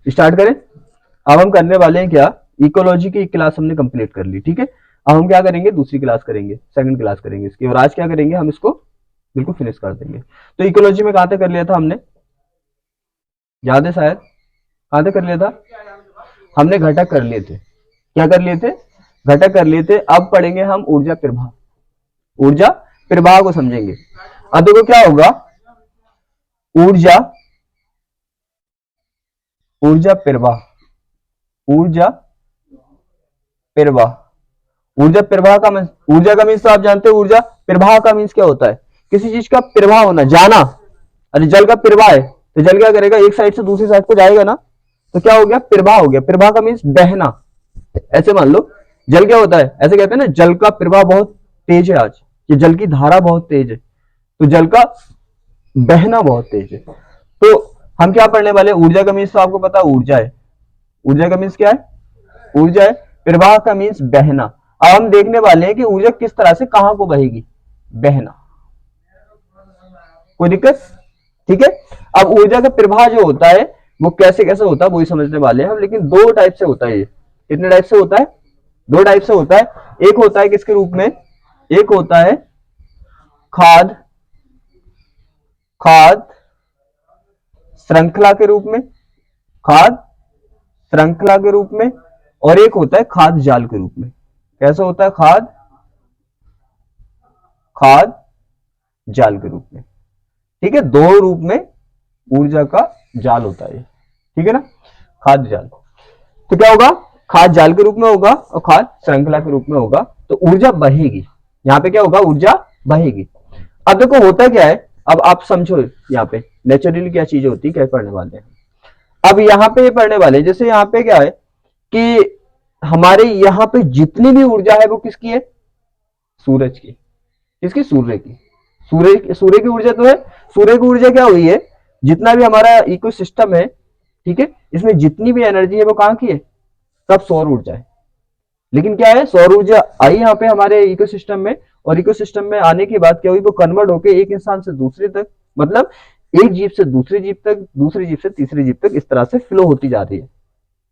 Start करें। अब हम करने वाले हैं क्या, इकोलॉजी की एक क्लास हमने कंप्लीट कर ली, ठीक है। अब हम क्या करेंगे, दूसरी क्लास करेंगे, सेकंड क्लास करेंगे इसकी, और आज क्या करेंगे, हम इसको बिल्कुल फिनिश कर देंगे। तो इकोलॉजी में कहां तक कर लिया था हमने, याद है शायद, कहां तक कर लिया था हमने, घटक कर लिए थे। क्या कर लिए थे, घटक कर लिए थे। अब पढ़ेंगे हम ऊर्जा प्रवाह, ऊर्जा प्रवाह को समझेंगे। अब देखो क्या होगा, ऊर्जा, ऊर्जा प्रवाह, ऊर्जा प्रवाह, ऊर्जा प्रवाह का ऊर्जा का मीन्स तो आप जानते हो, ऊर्जा प्रवाह का मीन्स क्या होता है, किसी चीज का प्रवाह होना, जाना। अरे जल का प्रवाह है तो जल क्या करेगा, एक साइड से दूसरी साइड को जाएगा ना, तो क्या हो गया, प्रवाह हो गया। प्रवाह का मीन्स बहना। ऐसे मान लो जल क्या होता है, ऐसे कहते हैं ना, जल का प्रवाह बहुत तेज है आज, ये जल की धारा बहुत तेज है, तो जल का बहना बहुत तेज है। तो हम क्या पढ़ने वाले, ऊर्जा का मीन्स तो आपको पता है ऊर्जा है, ऊर्जा का मीन्स क्या है, ऊर्जा है। प्रवाह का मीन्स बहना। अब हम देखने वाले हैं कि ऊर्जा किस तरह से कहां को बहेगी, बहना। कोई दिक्कत, ठीक है। अब ऊर्जा का प्रवाह जो होता है वो कैसे कैसे होता है वही समझने वाले हैं हम, लेकिन दो टाइप से होता है ये। कितने टाइप से होता है, दो टाइप से होता है। एक होता है किसके रूप में, एक होता है खाद, खाद श्रृंखला के रूप में, खाद श्रृंखला के रूप में, और एक होता है खाद जाल के रूप में। कैसा होता है, खाद, खाद जाल के रूप में, ठीक है। दो रूप में ऊर्जा का जाल होता है, ठीक है ना, खाद जाल। तो क्या होगा, खाद जाल के रूप में होगा और खाद श्रृंखला के रूप में होगा, तो ऊर्जा बहेगी। यहां पे क्या होगा, ऊर्जा बहेगी। अब देखो होता क्या है, अब आप समझो यहाँ पे नेचुरली क्या चीज होती है, क्या पढ़ने वाले हैं। अब यहाँ पे पढ़ने वाले, जैसे यहाँ पे क्या है कि हमारे यहाँ पे जितनी भी ऊर्जा है वो किसकी है, सूरज की, किसकी, सूर्य की। सूर्य की ऊर्जा तो है, सूर्य की ऊर्जा क्या हुई है, जितना भी हमारा इकोसिस्टम है, ठीक है, इसमें जितनी भी एनर्जी है वो कहां की है, सब सौर ऊर्जा है। लेकिन क्या है, सौर ऊर्जा आई यहाँ पे हमारे इकोसिस्टम में, और इकोसिस्टम में आने के बाद क्या हुई, वो कन्वर्ट होकर एक इंसान से दूसरे तक, मतलब एक जीव से दूसरी जीव तक, दूसरी जीव से तीसरी जीव तक, इस तरह से फ्लो होती जा रही है।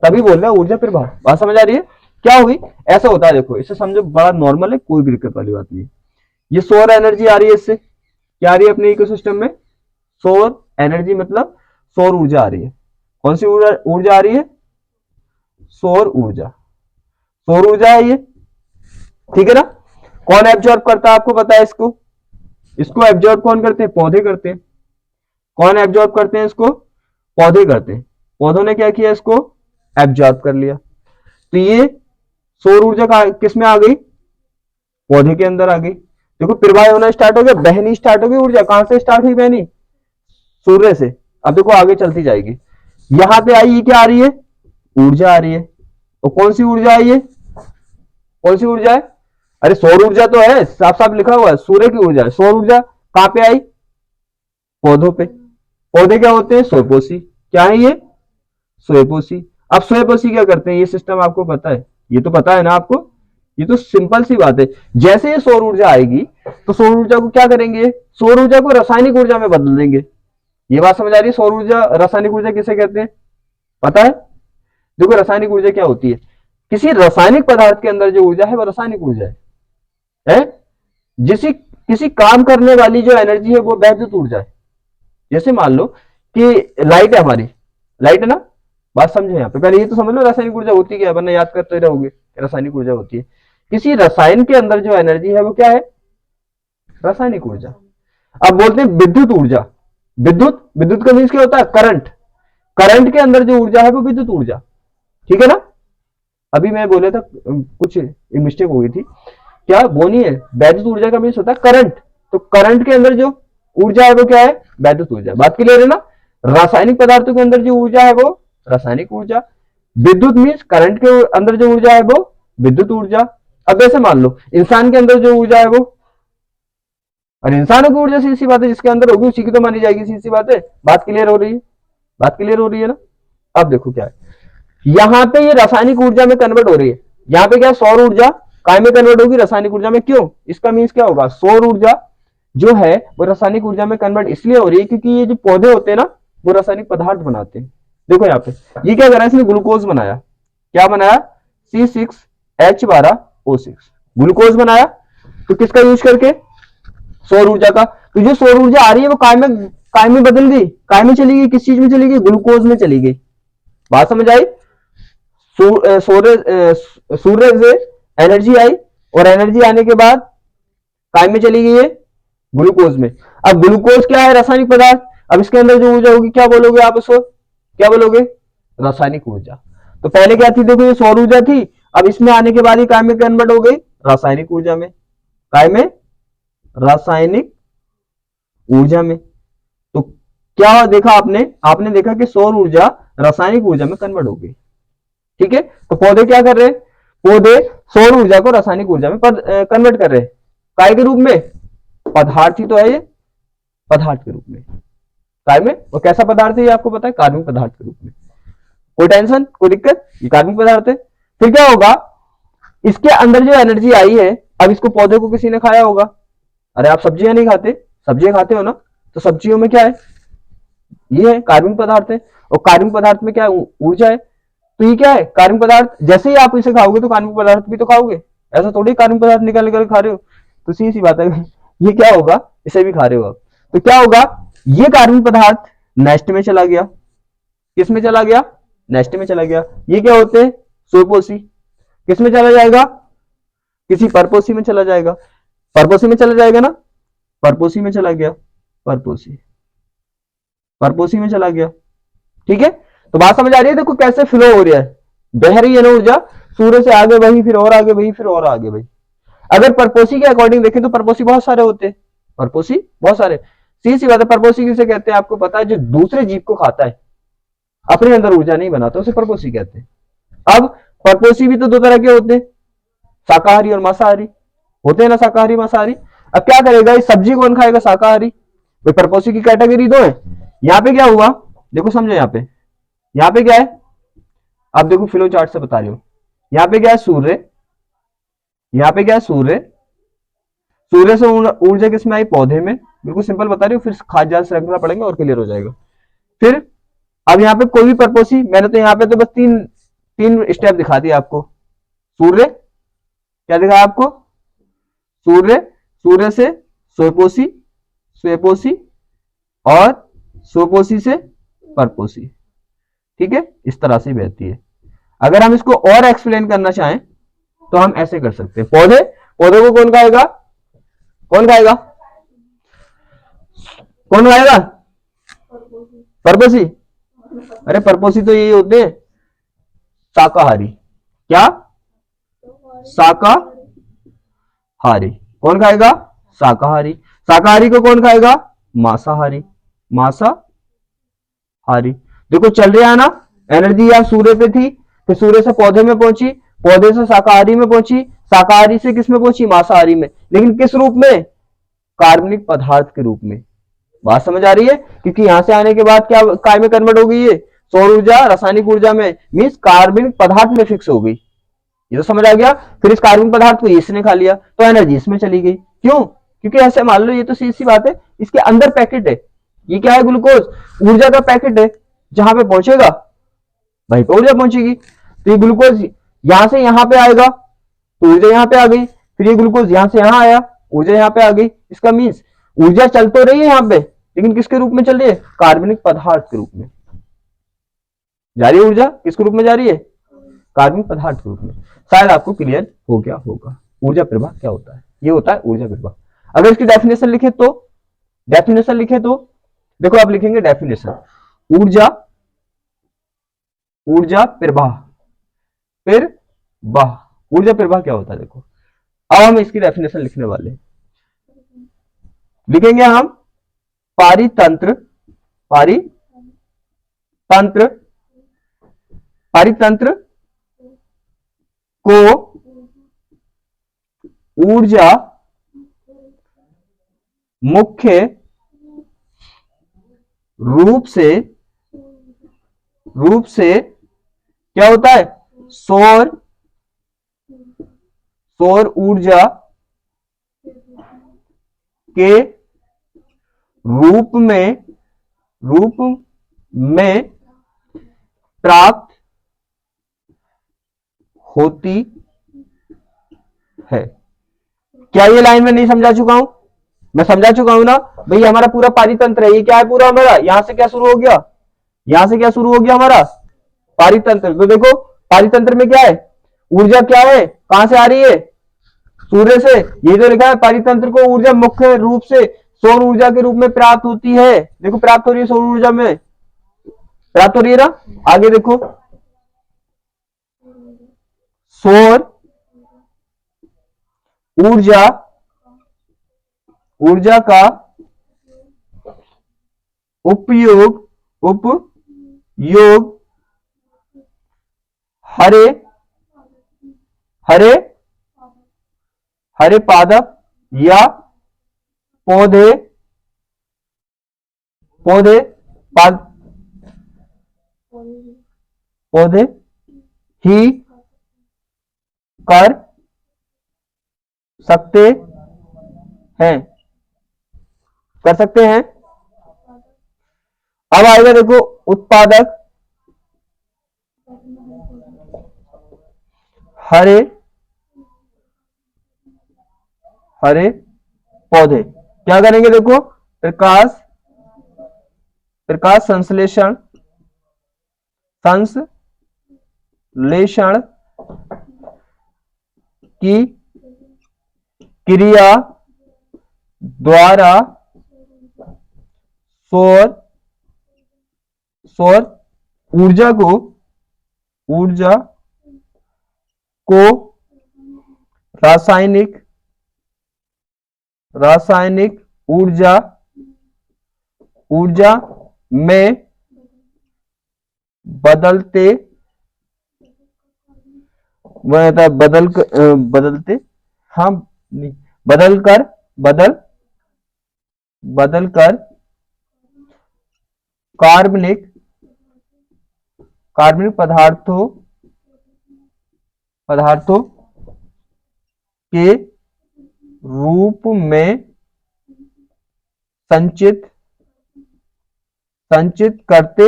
तभी बोल रहे हैं ऊर्जा प्रवाह। बात समझ आ रही है, क्या हुई, ऐसा होता है। देखो इसे समझो, बड़ा नॉर्मल है, कोई भी दिक्कत वाली बात नहीं है। ये सौर एनर्जी आ रही है, इससे क्या आ रही है अपने इकोसिस्टम में, सौर एनर्जी, मतलब सौर ऊर्जा आ रही है। कौन सी ऊर्जा आ रही है, सौर ऊर्जा, सौर ऊर्जा है ये, ठीक है ना। कौन एब्जॉर्ब करता है, आपको पता है इसको, इसको एब्जॉर्ब कौन करते हैं, पौधे करते हैं। कौन एब्जॉर्ब करते हैं इसको, पौधे करते हैं। पौधों ने क्या किया, इसको एब्जॉर्ब कर लिया। तो ये सौर ऊर्जा किस में आ गई, पौधे के अंदर आ गई। देखो प्रवाह होना स्टार्ट हो गया, बहनी स्टार्ट हो गई। ऊर्जा कहां से स्टार्ट हुई, बहनी सूर्य से। अब देखो आगे चलती जाएगी, यहां पे आई, ये क्या आ रही है, ऊर्जा आ रही है। और कौन सी ऊर्जा है ये, कौन सी ऊर्जा है, अरे सौर ऊर्जा तो है, साफ साफ लिखा हुआ है, सूर्य की ऊर्जा है। सौर ऊर्जा कहां पे आई, पौधों पे। पौधे क्या होते हैं, स्वयंपोषी। क्या है ये, स्वयंपोषी। अब स्वयंपोषी क्या करते हैं, ये सिस्टम आपको पता है, ये तो पता है ना आपको, ये तो सिंपल सी बात है। जैसे ये सौर ऊर्जा आएगी तो सौर ऊर्जा को क्या करेंगे, सौर ऊर्जा को रासायनिक ऊर्जा में बदल देंगे। ये बात समझ आ रही है, सौर ऊर्जा, रासायनिक ऊर्जा किसे कहते हैं, पता है। देखो रासायनिक ऊर्जा क्या होती है, किसी रासायनिक पदार्थ के अंदर जो ऊर्जा है वो रासायनिक ऊर्जा है? जिसी किसी काम करने वाली जो एनर्जी है वो वैद्युत ऊर्जा है। जैसे मान लो कि लाइट है हमारी, लाइट है ना, बात समझो यहाँ पे, पहले ये तो समझ लो रासायनिक ऊर्जा होती क्या है, वरना याद करते रहोगे। रासायनिक ऊर्जा होती है किसी रसायन के अंदर जो एनर्जी है वो क्या है, रासायनिक ऊर्जा। अब बोलते हैं विद्युत ऊर्जा। विद्युत, विद्युत का मीन्स क्या होता है, करंट। करंट के अंदर जो ऊर्जा है वो विद्युत ऊर्जा, ठीक है ना। अभी मैं बोला था कुछ मिस्टेक हो गई थी, क्या वो नहीं है, वैद्युत ऊर्जा का मीन्स होता है करंट। तो करंट के अंदर जो ऊर्जा है वो क्या है, वैद्युत ऊर्जा। बात क्लियर है ना। रासायनिक पदार्थों के अंदर जो ऊर्जा है वो रासायनिक ऊर्जा। विद्युत मीन्स करंट के अंदर जो ऊर्जा है वो विद्युत ऊर्जा। अब ऐसे मान लो इंसान के अंदर जो ऊर्जा है वो, और इंसानों की ऊर्जा सीधी सी बात है, जिसके अंदर होगी उसी की तो मानी जाएगी, सीधी सी बात है। बात क्लियर हो रही है, बात क्लियर हो रही है ना। अब देखो क्या है, यहां पे ये रासायनिक ऊर्जा में कन्वर्ट हो रही है। यहाँ पे क्या, सौर ऊर्जा काय में कन्वर्ट होगी, रासायनिक ऊर्जा में। क्यों, इसका मीन्स क्या होगा, सौर ऊर्जा जो है वो रासायनिक ऊर्जा में कन्वर्ट इसलिए हो रही है क्योंकि ये जो पौधे होते हैं ना वो रासायनिक पदार्थ बनाते हैं। देखो यहाँ पे ये क्या करा, इसने ग्लूकोज बनाया, क्या बनाया, C6H12O6 ग्लूकोज बनाया। तो किसका यूज करके, सौर ऊर्जा का। तो जो सौर ऊर्जा आ रही है वो काय में बदल गई, काय में चली गई, किस चीज में चली गई, ग्लूकोज में चली गई। बात समझ आई। सूर्य से एनर्जी आई और एनर्जी आने के बाद काय में चली गई है, ग्लूकोज में। अब ग्लूकोज क्या है, रासायनिक पदार्थ। अब इसके अंदर जो ऊर्जा होगी क्या बोलोगे आप उसको, क्या बोलोगे, रासायनिक ऊर्जा। तो पहले क्या थी, देखो ये सौर ऊर्जा थी, अब इसमें आने के बाद ही काय में कन्वर्ट हो गई रासायनिक ऊर्जा में, काय में रासायनिक ऊर्जा में। तो क्या देखा आपने, आपने देखा कि सौर ऊर्जा रासायनिक ऊर्जा में कन्वर्ट हो गई। ठीक है, तो पौधे क्या कर रहे हैं, पौधे सौर ऊर्जा को रासायनिक ऊर्जा में कन्वर्ट कर रहे हैं, काय के रूप में, पदार्थ ही तो है ये, पदार्थ के रूप में, काय में। और कैसा पदार्थ है ये आपको पता है, कार्बनिक पदार्थ के रूप में। कोई टेंशन, कोई दिक्कत, ये कार्बनिक पदार्थ है। फिर क्या होगा, इसके अंदर जो एनर्जी आई है, अब इसको पौधे को किसी ने खाया होगा। अरे आप सब्जियां नहीं खाते, सब्जियां खाते हो ना, तो सब्जियों में क्या है, ये है कार्बनिक पदार्थ है। और कार्बनिक पदार्थ में क्या है, ऊर्जा है। तो ये क्या है, कार्बनिक पदार्थ। जैसे ही आप इसे खाओगे तो कार्बनिक पदार्थ भी तो खाओगे, ऐसा थोड़ी कार्बनिक पदार्थ निकाल निकाल खा रहे हो। तो सीधी सी बात है, ये क्या होगा, इसे भी खा रहे हो आप। तो क्या होगा, ये कार्बनिक पदार्थ नेस्ट में चला गया, किस में चला गया, नेस्ट में चला गया। ये क्या होते हैं, स्वपोषी, किस में चला जाएगा, किसी परपोषी में चला जाएगा, परपोषी में चला जाएगा ना, परपोषी में चला गया, परपोषी, परपोषी में चला गया। ठीक है, तो बात समझ आ रही है, देखो कैसे फ्लो हो रहा है, बह रही है ना ऊर्जा, सूर्य से आगे वही, फिर और आगे वही, फिर और आगे वही। अगर परपोषी के अकॉर्डिंग देखें तो परपोषी बहुत सारे होते हैं, परपोषी बहुत सारे। सीधी सी बात है, परपोषी किसे कहते हैं आपको पता है, जो दूसरे जीव को खाता है, अपने अंदर ऊर्जा नहीं बनाता, उसे परपोषी कहते हैं। अब परपोषी भी तो दो तरह के होते हैं, शाकाहारी और मांसाहारी होते हैं ना, शाकाहारी मांसाहारी। अब क्या करेगा, इस सब्जी कौन खाएगा, शाकाहारी। भाई परपोषी की कैटेगरी दो है। यहाँ पे क्या हुआ, देखो समझो, यहाँ पे क्या है, अब देखो फ्लो चार्ट से बता रही हूं। यहाँ पे क्या है, सूर्य, यहाँ पे क्या है, सूर्य, सूर्य से ऊर्जा किसमें आई, पौधे में। बिल्कुल सिंपल बता रही हूँ, फिर खाद्य जाल श्रृंखला पढ़ेंगे और क्लियर हो जाएगा। फिर अब यहाँ पे कोई भी परपोषी, मैंने तो यहाँ पे तो बस तीन तीन स्टेप दिखा दिया आपको। सूर्य, क्या दिखाया आपको, सूर्य, सूर्य से स्वपोषी, स्वपोषी और स्वपोषी से परपोषी। ठीक है, इस तरह से बहती है। अगर हम इसको और एक्सप्लेन करना चाहें तो हम ऐसे कर सकते हैं, पौधे, पौधे को कौन खाएगा, कौन खाएगा, कौन खाएगा, परपोषी। अरे परपोषी तो यही होते हैं, शाकाहारी। क्या, शाकाहारी। कौन खाएगा, शाकाहारी। शाकाहारी को कौन खाएगा, मांसाहारी, मांसाहारी। देखो चल रहा है ना, एनर्जी यहाँ सूर्य पे थी, फिर सूर्य से पौधे में पहुंची, पौधे से शाकाहारी में पहुंची, शाकाहारी से किस में पहुंची, मांसाहारी में। लेकिन किस रूप में, कार्बनिक पदार्थ के रूप में। बात समझ आ रही है, क्योंकि यहां से आने के बाद क्या काय में कन्वर्ट हो गई है, सौर ऊर्जा रासायनिक ऊर्जा में, मीन्स कार्बनिक पदार्थ में फिक्स हो गई। ये तो समझ आ गया। फिर इस कार्बनिक पदार्थ को इसने खा लिया तो एनर्जी इसमें चली गई। क्यों, क्योंकि ऐसे मान लो, ये तो सीधी सी बात है, इसके अंदर पैकेट है, ये क्या है, ग्लूकोज, ऊर्जा का पैकेट है, जहां पे पहुंचेगा वहीं पे ऊर्जा पहुंचेगी। तो ये ग्लूकोज यहां से यहां पे आएगा तो ऊर्जा यहां पे आ गई, फिर ये ग्लूकोज यहां से यहां आया, ऊर्जा यहां पे आ गई। इसका मीन्स ऊर्जा चल तो रही है यहां पे, लेकिन किसके रूप में चल रही है, कार्बनिक पदार्थ के रूप में जा रही है ऊर्जा। किसके रूप में जा रही है, कार्बनिक पदार्थ के रूप में। शायद आपको क्लियर हो गया होगा ऊर्जा प्रवाह क्या होता है। ये होता है ऊर्जा प्रवाह। अगर इसकी डेफिनेशन लिखे तो, डेफिनेशन लिखे तो देखो, आप लिखेंगे डेफिनेशन, ऊर्जा, ऊर्जा प्रवाह, प्रवाह, ऊर्जा प्रवाह क्या होता है। देखो अब हम इसकी डेफिनेशन लिखने वाले, लिखेंगे हम पारितंत्र, पारितंत्र, पारितंत्र को ऊर्जा मुख्य रूप से क्या होता है, सौर ऊर्जा के रूप में प्राप्त होती है। क्या ये लाइन में नहीं समझा चुका हूं? मैं समझा चुका हूं ना भाई। हमारा पूरा पारितंत्र है, ये क्या है पूरा हमारा, यहां से क्या शुरू हो गया, यहां से क्या शुरू हो गया हमारा पारितंत्र। तो देखो पारितंत्र में क्या है, ऊर्जा क्या है, कहां से आ रही है, सूर्य से। ये जो लिखा है पारितंत्र को ऊर्जा मुख्य रूप से सौर ऊर्जा के रूप में प्राप्त होती है। देखो प्राप्त हो रही है सौर ऊर्जा में, प्राप्त हो रही है ना। आगे देखो सौर ऊर्जा, ऊर्जा का उपयोग, उपयोग हरे हरे हरे पादप या पौधे, पौधे पौधे ही कर सकते हैं, कर सकते हैं। अब आएगा देखो उत्पादक हरे हरे पौधे क्या करेंगे, देखो प्रकाश, प्रकाश संश्लेषण, संश्लेषण की क्रिया द्वारा सौर सौर ऊर्जा को, ऊर्जा को रासायनिक, रासायनिक ऊर्जा, ऊर्जा में बदलते, बदलते, हाँ बदलकर, बदलकर कार्बनिक, कार्बनिक पदार्थों, पदार्थों के रूप में संचित, संचित करते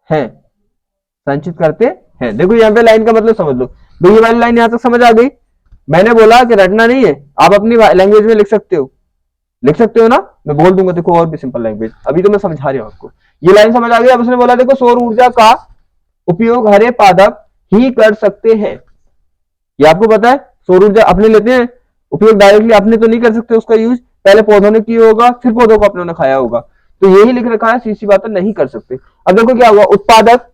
हैं, संचित करते हैं। देखो यहां पे लाइन का मतलब समझ लो। तो ये वाली लाइन यहां तक समझ आ गई। मैंने बोला कि रटना नहीं है, आप अपनी लैंग्वेज में लिख सकते हो, लिख सकते हो ना, मैं बोल दूंगा देखो और भी सिंपल लैंग्वेज। अभी तो मैं समझा रहा हूं आपको, ये लाइन समझ आ गई। अब उसने बोला देखो सौर ऊर्जा का उपयोग हरे पादप ही कर सकते हैं। ये आपको पता है, सौर ऊर्जा अपने लेते हैं उपयोग, डायरेक्टली अपने तो नहीं कर सकते उसका यूज, पहले पौधों ने किया होगा, फिर पौधों को अपनों ने खाया होगा। तो यही लिख रखा है, सीधी बात नहीं कर सकते। अब देखो क्या हुआ, उत्पादक,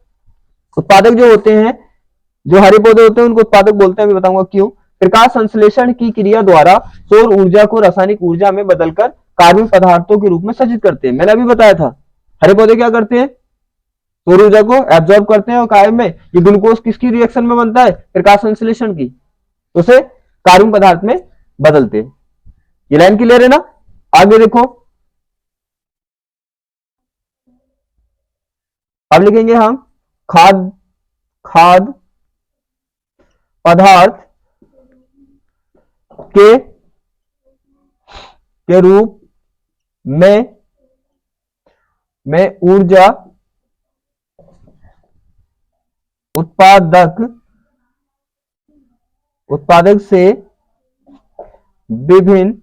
उत्पादक जो होते हैं, जो हरे पौधे होते हैं उनको उत्पादक बोलते हैं, मैं बताऊंगा क्यों। प्रकाश संश्लेषण की क्रिया द्वारा सौर ऊर्जा को रासायनिक ऊर्जा में बदलकर कार्बनिक पदार्थों के रूप में संचित करते हैं। मैंने अभी बताया था हरे पौधे क्या करते हैं, सौर ऊर्जा को एब्जॉर्ब करते हैं और कायम में ये ग्लूकोज किसकी रिएक्शन में बनता है, प्रकाश संश्लेषण की, उसे कार्बनिक पदार्थ में बदलते हैं। ये लाइन क्लियर है ना। आगे देखो अब लिखेंगे हम खाद, खाद पदार्थ के रूप में ऊर्जा उत्पादक, उत्पादक से विभिन्न,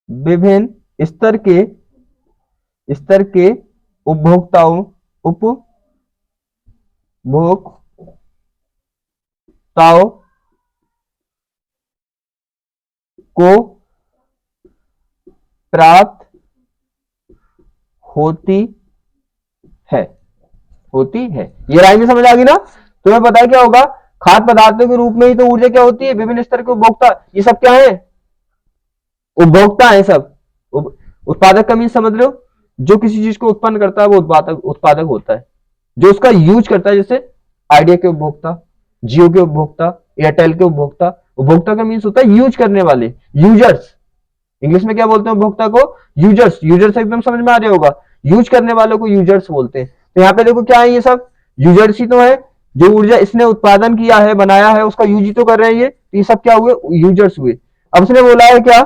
विभिन्न स्तर के, स्तर के उपभोक्ताओं, उपभोक्ताओं को प्राप्त होती है, होती है। ये लाइन में समझ आ गई ना। तुम्हें पता है क्या होगा, खाद्य पदार्थों के रूप में ही तो ऊर्जा क्या होती है, विभिन्न स्तर के उपभोक्ता, ये सब क्या है, उपभोक्ता है सब। उत्पादक का मीन समझ रहे हो, जो किसी चीज को उत्पन्न करता है वो उत्पादक, उत्पादक होता है। जो उसका यूज करता है, जैसे आइडिया के उपभोक्ता, जियो के उपभोक्ता, एयरटेल के उपभोक्ता। उपभोक्ता का मीन्स होता है यूज करने वाले, यूजर्स। इंग्लिश में क्या बोलते हैं उपभोक्ता को, यूजर्स। यूजर्स एकदम समझ में आ रहा होगा, यूज करने वालों को यूजर्स बोलते हैं। तो यहाँ पे देखो क्या है, ये सब यूजर्स ही तो है। जो ऊर्जा इसने उत्पादन किया है, बनाया है, उसका यूज ही तो कर रहे हैं ये सब क्या हुए, यूजर्स हुए। अब उसने बोला है क्या,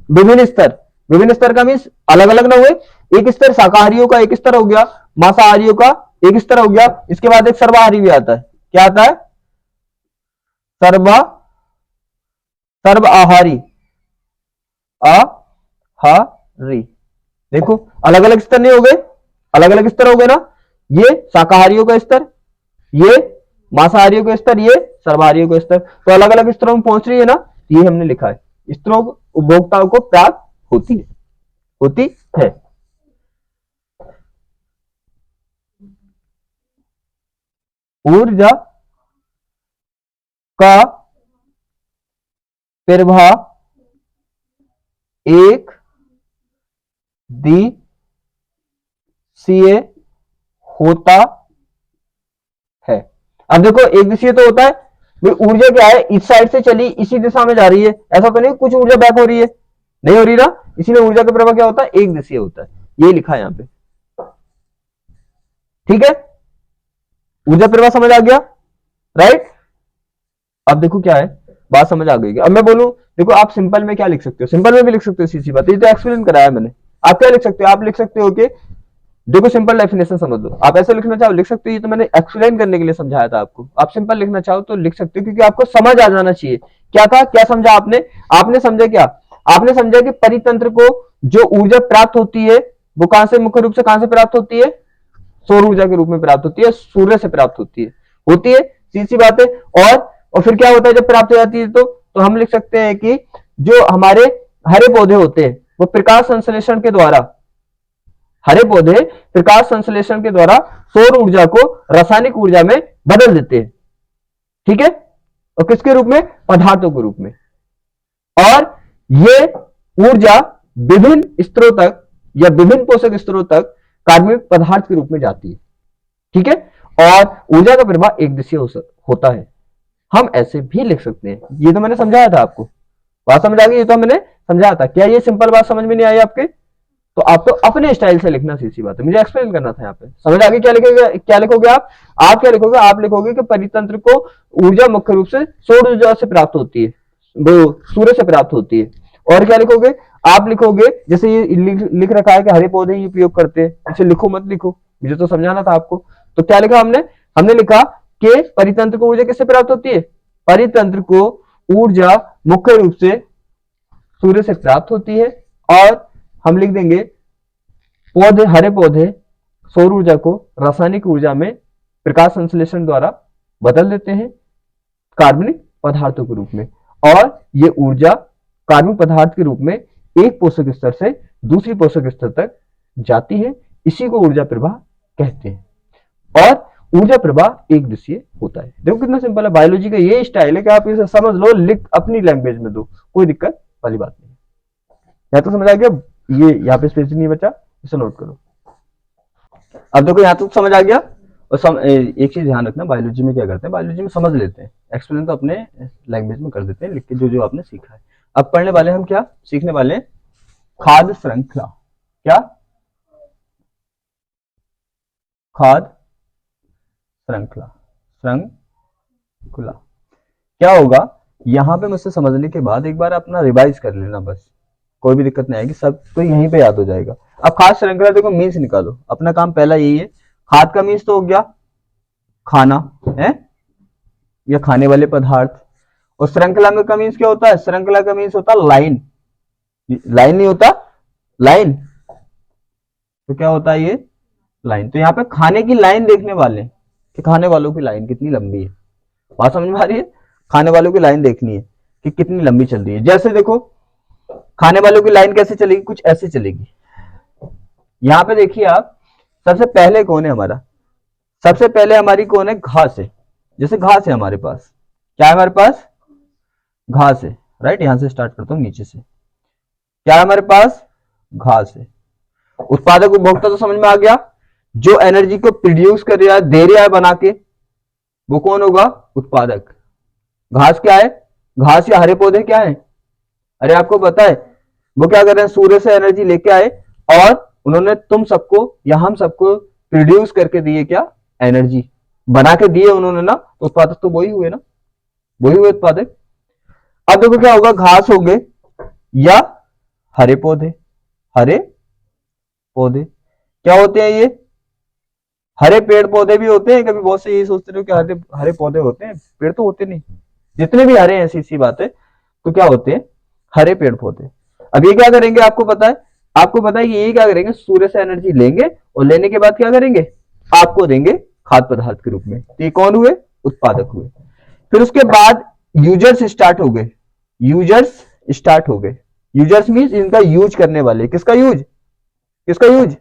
विभिन्न स्तर। विभिन्न स्तर का मीन्स अलग अलग ना हुए, एक स्तर शाकाहारियों का एक स्तर हो गया, मांसाहारियों का एक स्तर हो गया। इसके बाद एक सर्वाहारी भी आता है। क्या आता है? सर्व आहारी, आहारी। देखो अलग अलग स्तर नहीं हो गए, अलग अलग स्तर हो गए ना। ये शाकाहारियों का स्तर, ये मांसाहारियों का स्तर, ये सर्वाहारियों का स्तर। तो अलग अलग स्तरों में पहुंच रही है ना, ये हमने लिखा है। स्तरों उपभोक्ताओं को प्राप्त होती है। ऊर्जा का प्रवाह एक दिशीय होता है। अब देखो एक दिशीय तो होता है भाई, ऊर्जा क्या है, इस साइड से चली इसी दिशा में जा रही है, ऐसा तो नहीं कुछ ऊर्जा बैक हो रही है, नहीं हो रही ना। इसीलिए ऊर्जा का प्रवाह क्या होता है, एक दिशीय होता है। ये लिखा है यहां पे, ठीक है। ऊर्जा प्रवाह समझ आ गया, राइट। अब देखो क्या है, बात समझ आ गई। अब मैं बोलूं, देखो आप सिंपल में क्या लिख सकते हो, सिंपल में भी लिख सकते हो सीधी बात, ये तो एक्सप्लेन कराया मैंने। आप क्या लिख सकते हो, आप लिख सकते हो कि देखो सिंपल डेफिनेशन समझ लो। आप ऐसे लिखना चाहो लिख सकते हो, ये तो मैंने एक्सप्लेन करने के लिए समझाया था आपको। आप सिंपल लिखना चाहो तो लिख सकते हो, क्योंकि आपको समझ आ जाना चाहिए। क्या था, क्या समझा आपने? आपने समझा क्या? आपने समझा कि परितंत्र को जो ऊर्जा प्राप्त होती है वो कहां से, मुख्य रूप से कहां से प्राप्त होती है? सौर ऊर्जा के रूप में प्राप्त होती है, सूर्य से प्राप्त होती है सीधी सी बात है। और फिर क्या होता है जब प्राप्त हो जाती है तो हम लिख सकते हैं कि जो हमारे हरे पौधे होते हैं वो प्रकाश संश्लेषण के द्वारा, हरे पौधे प्रकाश संश्लेषण के द्वारा सौर ऊर्जा को रासायनिक ऊर्जा में बदल देते हैं, ठीक है। और किसके रूप में? पदार्थों के रूप में। और ये ऊर्जा विभिन्न स्तरों तक या विभिन्न पोषक स्तरों तक कार्बनिक पदार्थ के रूप में जाती है, ठीक है। और ऊर्जा का प्रवाह एक दिशीय होता है। हम ऐसे भी लिख सकते हैं, ये तो मैंने समझाया था आपको। बात समझ आ गई, ये तो मैंने समझाया था। क्या ये सिंपल बात समझ में नहीं आई आपके? तो आप तो अपने स्टाइल से लिखना, सीधी बात है, मुझे एक्सप्लेन करना था यहाँ पे। समझ आ गई? क्या लिखोगे, क्या लिखोगे आप क्या लिखोगे? आप लिखोगे कि परितंत्र को ऊर्जा मुख्य रूप से सौर ऊर्जा से प्राप्त होती है, वो सूर्य से प्राप्त होती है। और क्या लिखोगे? आप लिखोगे जैसे ये लिख रखा है कि हरे पौधे ही उपयोग करते हैं, इसे लिखो मत लिखो, मुझे तो समझाना था आपको। तो क्या लिखा हमने? हमने लिखा कि परितंत्र को ऊर्जा किससे प्राप्त होती है? परितंत्र को ऊर्जा मुख्य रूप से सूर्य से प्राप्त होती है। और हम लिख देंगे पौधे, हरे पौधे सौर ऊर्जा को रासायनिक ऊर्जा में प्रकाश संश्लेषण द्वारा बदल देते हैं कार्बनिक पदार्थों के रूप में। और ये ऊर्जा कार्बनिक पदार्थ के रूप में एक पोषक स्तर से दूसरी पोषक स्तर तक जाती है। इसी को ऊर्जा प्रवाह कहते हैं। और ऊर्जा प्रवाह एक दिशीय होता है। देखो कितना सिंपल है, बायोलॉजी का ये स्टाइल है कि आप इसे समझ लो, लिख अपनी लैंग्वेज में दो, कोई दिक्कत वाली बात नहीं। या तो समझ आ गया, ये यहाँ पे स्पेस नहीं बचा, इसे नोट करो। अब देखो यहाँ तो समझ आ गया। और एक चीज ध्यान रखना, बायोलॉजी में क्या करते हैं, बायोलॉजी में समझ लेते हैं, एक्सप्लेन तो अपने लैंग्वेज में कर देते हैं लिख के, जो जो आपने सीखा है। अब पढ़ने वाले हम क्या सीखने वाले हैं? खाद्य श्रृंखला। क्या? खाद्य श्रृंखला। श्रृंखला क्या होगा? यहां पे मुझसे समझने के बाद एक बार अपना रिवाइज कर लेना, बस कोई भी दिक्कत नहीं आएगी, सब तो यहीं पे याद हो जाएगा। अब खाद्य श्रृंखला देखो, मीन्स निकालो। अपना काम पहला यही है, खाद का मीन्स तो हो गया खाना है या खाने वाले पदार्थ। और श्रृंखला में का मीन्स क्या होता है? श्रृंखला का मीन्स होता है लाइन। लाइन नहीं होता, लाइन तो क्या होता है ये? लाइन। तो यहाँ पे खाने की लाइन देखने वाले कि खाने वालों की लाइन कितनी लंबी है। बात समझ में आ रही है? खाने वालों की लाइन देखनी है कि कितनी लंबी चल रही है। जैसे देखो खाने वालों की लाइन कैसे चलेगी, कुछ ऐसे चलेगी। यहां पे देखिए आप, सबसे पहले कौन है हमारा? सबसे पहले हमारी कौन है? घास है। जैसे घास है हमारे पास, क्या है हमारे पास? घास है, राइट। यहां से स्टार्ट करता हूं नीचे से। क्या है हमारे पास? घास है। उत्पादक उपभोक्ता तो समझ में आ गया, जो एनर्जी को प्रोड्यूस कर रहा है, दे रहा है बना के, वो कौन होगा? उत्पादक। घास क्या है? घास या हरे पौधे क्या है? अरे आपको पता है वो क्या कर रहे हैं? सूर्य से एनर्जी लेके आए और उन्होंने तुम सबको या हम सबको प्रोड्यूस करके दिए, क्या? एनर्जी बना के दिए उन्होंने ना। तो उत्पादक तो वही हुए ना, वही हुए उत्पादक। अब देखो क्या होगा, घास हो गए या हरे पौधे। हरे पौधे क्या होते हैं? ये हरे पेड़ पौधे भी होते हैं, कभी बहुत से यही सोचते हो कि हरे हरे पौधे होते हैं, पेड़ तो होते नहीं, जितने भी हरे हैं ऐसी सी बात है। तो क्या होते हैं, हरे पेड़ पौधे। अब ये क्या करेंगे आपको पता है, आपको पता है कि ये क्या करेंगे, सूर्य से एनर्जी लेंगे और लेने के बाद क्या करेंगे, आपको देंगे खाद्य पदार्थ के रूप में। तो ये कौन हुए, उत्पादक हुए। फिर उसके बाद यूजर्स स्टार्ट हो गए, यूजर्स स्टार्ट हो गए। यूजर्स मीन्स इनका यूज करने वाले, किसका यूज, किसका यूज,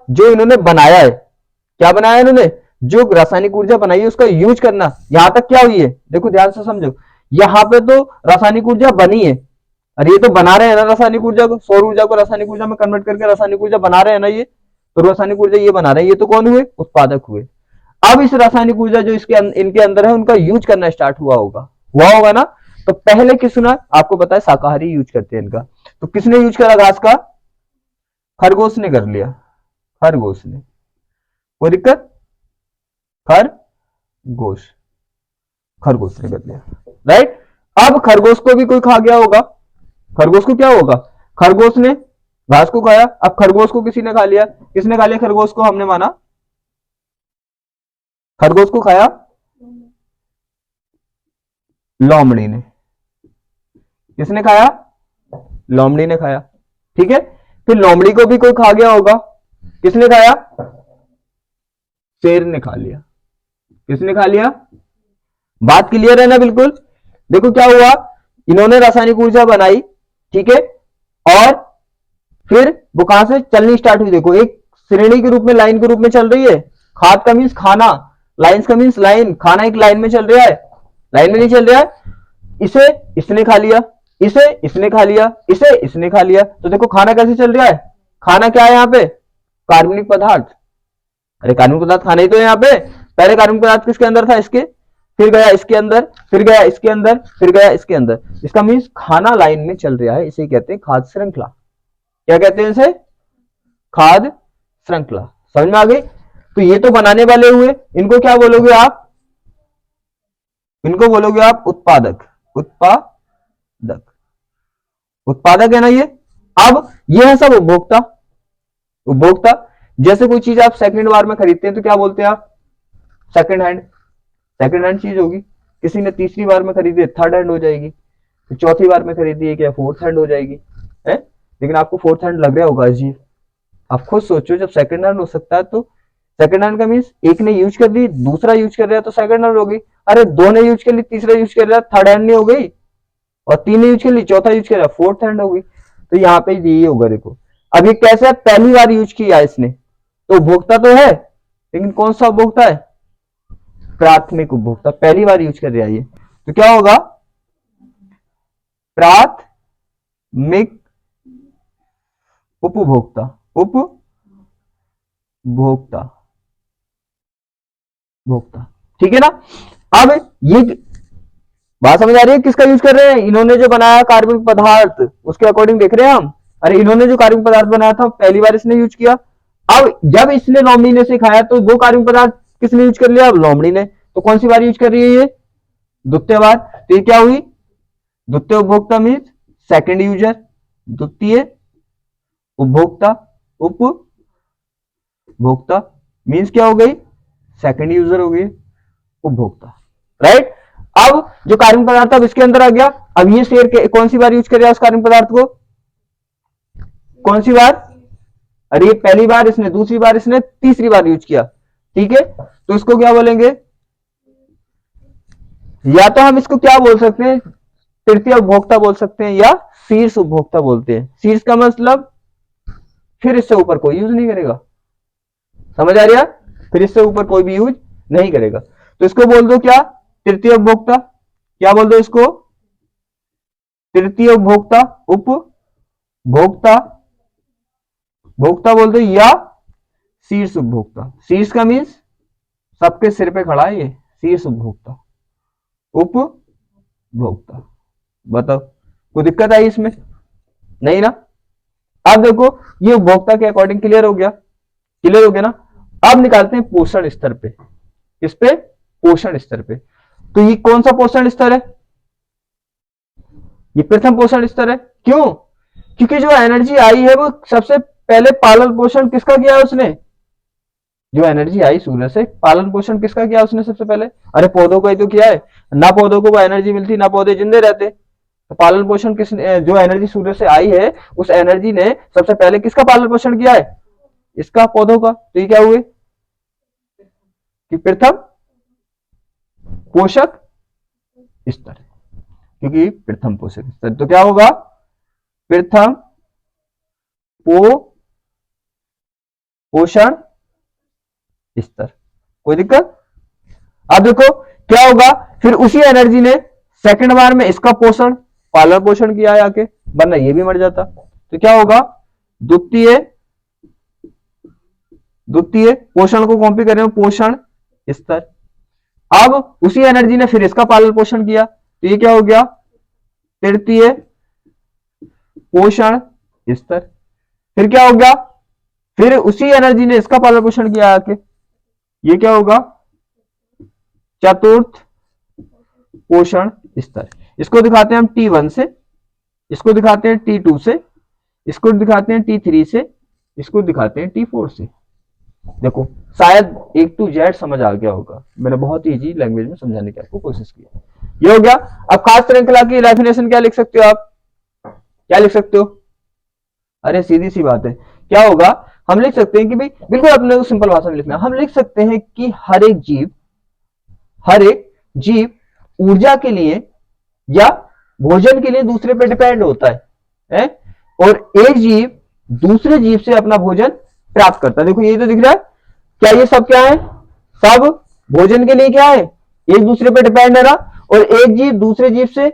जो इन्होंने बनाया है। क्या बनाया इन्होंने, जो रासायनिक ऊर्जा बनाई है उसका यूज करना। यहां तक क्या हुई है, देखो ध्यान से समझो, यहां पे तो रासायनिक ऊर्जा बनी है, अरे ये तो बना रहे हैं ना रासायनिक ऊर्जा को, सौर ऊर्जा को रासायनिक ऊर्जा में कन्वर्ट करके रासायनिक ऊर्जा बना रहे हैं ना ये, तो रासायनिक ऊर्जा ये बना रहे हैं, ये तो कौन हुए, उत्पादक हुए। अब इस रासायनिक ऊर्जा जो इसके इनके अंदर है उनका यूज करना स्टार्ट हुआ होगा ना। तो पहले किसने, आपको पता है शाकाहारी यूज करते हैं इनका, तो किसने यूज करा घास का, खरगोश ने कर लिया, खरगोश ने, कोई दिक्कत, खरगोश, खरगोश ने कर लिया, राइट। अब खरगोश को भी कोई खा गया होगा, खरगोश को क्या होगा, खरगोश ने घास को खाया, अब खरगोश को किसी ने खा लिया, किसने खा लिया खरगोश को, हमने माना खरगोश को खाया लोमड़ी ने, किसने खाया, लोमड़ी ने खाया, ठीक है। फिर लोमड़ी को भी कोई खा गया होगा, किसने खाया, शेर ने खा लिया, किसने खा लिया, बात क्लियर है ना बिल्कुल। देखो क्या हुआ, इन्होंने रासायनिक ऊर्जा बनाई, ठीक है, और फिर वो कहां से चलनी स्टार्ट हुई, देखो एक श्रेणी के रूप में, लाइन के रूप में चल रही है। खाद का मीन्स खाना, लाइन्स का मीन्स लाइन, खाना एक लाइन में चल रहा है, लाइन में नहीं चल रहा है। इसे इसने खा लिया, इसे इसने खा लिया, इसे इसने खा लिया, तो देखो खाना कैसे चल रहा है, खाना क्या है यहाँ पे, कार्बनिक पदार्थ। अरे कार्बनिक पदार्थ खाना ही तो है यहाँ पे, पहले कार्बनिक पदार्थ किसके अंदर था, इसके, फिर गया इसके अंदर, फिर गया इसके अंदर, फिर गया इसके अंदर, इसका मीन्स खाना लाइन में चल रहा है, इसे कहते हैं खाद्य श्रृंखला। क्या कहते हैं इसे, खाद्य श्रृंखला। समझ में आ गई। तो ये तो बनाने वाले हुए, इनको क्या बोलोगे आप, इनको बोलोगे आप उत्पादक, उत्पादक, उत्पादक है ना ये। अब ये है सब उपभोक्ता, उपभोक्ता। जैसे कोई चीज आप सेकंड बार में खरीदते हैं तो क्या बोलते हैं आप, सेकंड हैंड, सेकंड हैंड चीज होगी। किसी ने तीसरी बार में खरीदी थर्ड हैंड हो जाएगी, तो चौथी बार में खरीदी है क्या फोर्थ हैंड हो जाएगी, है। लेकिन आपको फोर्थ हैंड लग रहा होगा जी, आप खुद सोचो, जब सेकंड हैंड हो सकता है तो सेकंड हैंड का मीन्स एक ने यूज कर ली, दूसरा यूज कर रहा है तो सेकंड हैंड हो गई। अरे दो ने यूज कर ली, तीसरा यूज कर रहा है, थर्ड हैंड नहीं हो गई, और तीन ने यूज कर ली, चौथा यूज कर रहा है, फोर्थ हैंड हो गई। तो यहाँ पे यही होगा, देखो अब ये कैसे है, पहली बार यूज किया इसने, तो उपभोक्ता तो है, लेकिन कौन सा उपभोक्ता है, प्राथमिक उपभोक्ता, पहली बार यूज कर रहा है ये, तो क्या होगा, प्राथमिक उपभोक्ता, उपभोक्ता, भोक्ता, ठीक है ना। अब ये बात समझ आ रही है, किसका यूज कर रहे हैं, इन्होंने जो बनाया कार्बनिक पदार्थ उसके अकॉर्डिंग देख रहे हैं हम। अरे इन्होंने जो कार्बनिक पदार्थ बनाया था पहली बार इसने यूज किया, अब जब इसने लोमड़ी ने सिखाया तो वो कार्बनिक पदार्थ किसने यूज कर लिया, अब लोमड़ी ने, तो कौन सी बार यूज कर रही है ये, द्वितीय बार। तो ये क्या हुई, द्वितीय उपभोक्ता मीन्स सेकंड यूजर, द्वितीय उपभोक्ता, उपभोक्ता मीन्स क्या हो गई, सेकंड यूजर हो गई, उपभोक्ता, राइट। अब जो कार्बनिक पदार्थ अब इसके अंदर आ गया, अब ये शेर कौन सी बार यूज कर रहा है उस कार्बनिक पदार्थ को, कौन सी बार, अरे ये पहली बार इसने, दूसरी बार इसने, तीसरी बार यूज किया, ठीक है। तो इसको क्या बोलेंगे, या तो हम इसको क्या बोल सकते हैं, तृतीय उपभोक्ता बोल सकते हैं, या शीर्ष उपभोक्ता बोलते हैं। शीर्ष का मतलब फिर इससे ऊपर कोई यूज नहीं करेगा, समझ आ रहा है, फिर इससे ऊपर कोई भी यूज नहीं करेगा। तो इसको बोल दो क्या, तृतीय उपभोक्ता, क्या बोल दो इसको, तृतीय उपभोक्ता, उपभोक्ता, भोक्ता बोल दो, या शीर्ष उपभोक्ता। शीर्ष का मीन्स सबके सिर पे खड़ा है ये, शीर्ष उपभोक्ता, उपभोक्ता। बताओ कोई दिक्कत आई इसमें, नहीं ना। अब देखो ये उपभोक्ता के अकॉर्डिंग क्लियर हो गया, क्लियर हो गया ना। अब निकालते हैं पोषण स्तर पे, किस पे, पोषण स्तर पे। तो ये कौन सा पोषण स्तर है, ये प्रथम पोषण स्तर है। क्यों, क्योंकि जो एनर्जी आई है वो सबसे पहले पालन पोषण किसका किया है उसने, जो एनर्जी आई सूर्य से, पालन पोषण किसका किया उसने सबसे पहले? अरे पौधों का ही तो किया है। ना पौधों को वो एनर्जी मिलती ना पौधे जिंदे रहते। तो पालन पोषण किसने, जो एनर्जी सूर्य से आई है उस एनर्जी ने सबसे पहले किसका पालन पोषण किया है? इसका, पौधों का। तो ये क्या हुए कि प्रथम पोषक स्तर, क्योंकि प्रथम पोषक स्तर, तो क्या होगा? प्रथम पोषण स्तर। कोई दिक्कत? अब देखो क्या होगा, फिर उसी एनर्जी ने सेकंड बार में इसका पोषण, पालन पोषण किया है आके, वरना ये भी मर जाता। तो क्या होगा? द्वितीय द्वितीय पोषण को कॉपी कर रहे हो, पोषण स्तर। अब उसी एनर्जी ने फिर इसका पालन पोषण किया, तो ये क्या हो गया? तृतीय पोषण स्तर। फिर क्या हो गया? फिर उसी एनर्जी ने इसका पालन पोषण किया आके, ये क्या होगा? चतुर्थ पोषण स्तर। इसको दिखाते हैं हम T1 से, इसको दिखाते हैं T2 से, इसको दिखाते हैं T3 से, इसको दिखाते हैं T4 से। देखो शायद A to Z समझ आ गया होगा, मैंने बहुत ही इजी लैंग्वेज में समझाने की आपको कोशिश की। ये हो गया। अब खास श्रृंखला की डेफिनेशन क्या लिख सकते हो आप? क्या लिख सकते हो? अरे सीधी सी बात है, क्या होगा? हम लिख सकते हैं कि भाई, बिल्कुल अपने को सिंपल भाषा में लिखना, हम लिख सकते हैं कि हर एक जीव ऊर्जा के लिए या भोजन के लिए दूसरे पे डिपेंड होता है? और एक जीव दूसरे जीव से अपना भोजन प्राप्त करता है। देखो ये तो दिख रहा है, क्या ये सब क्या है? सब भोजन के लिए क्या है? एक दूसरे पे डिपेंड है ना। और एक जीव दूसरे जीव से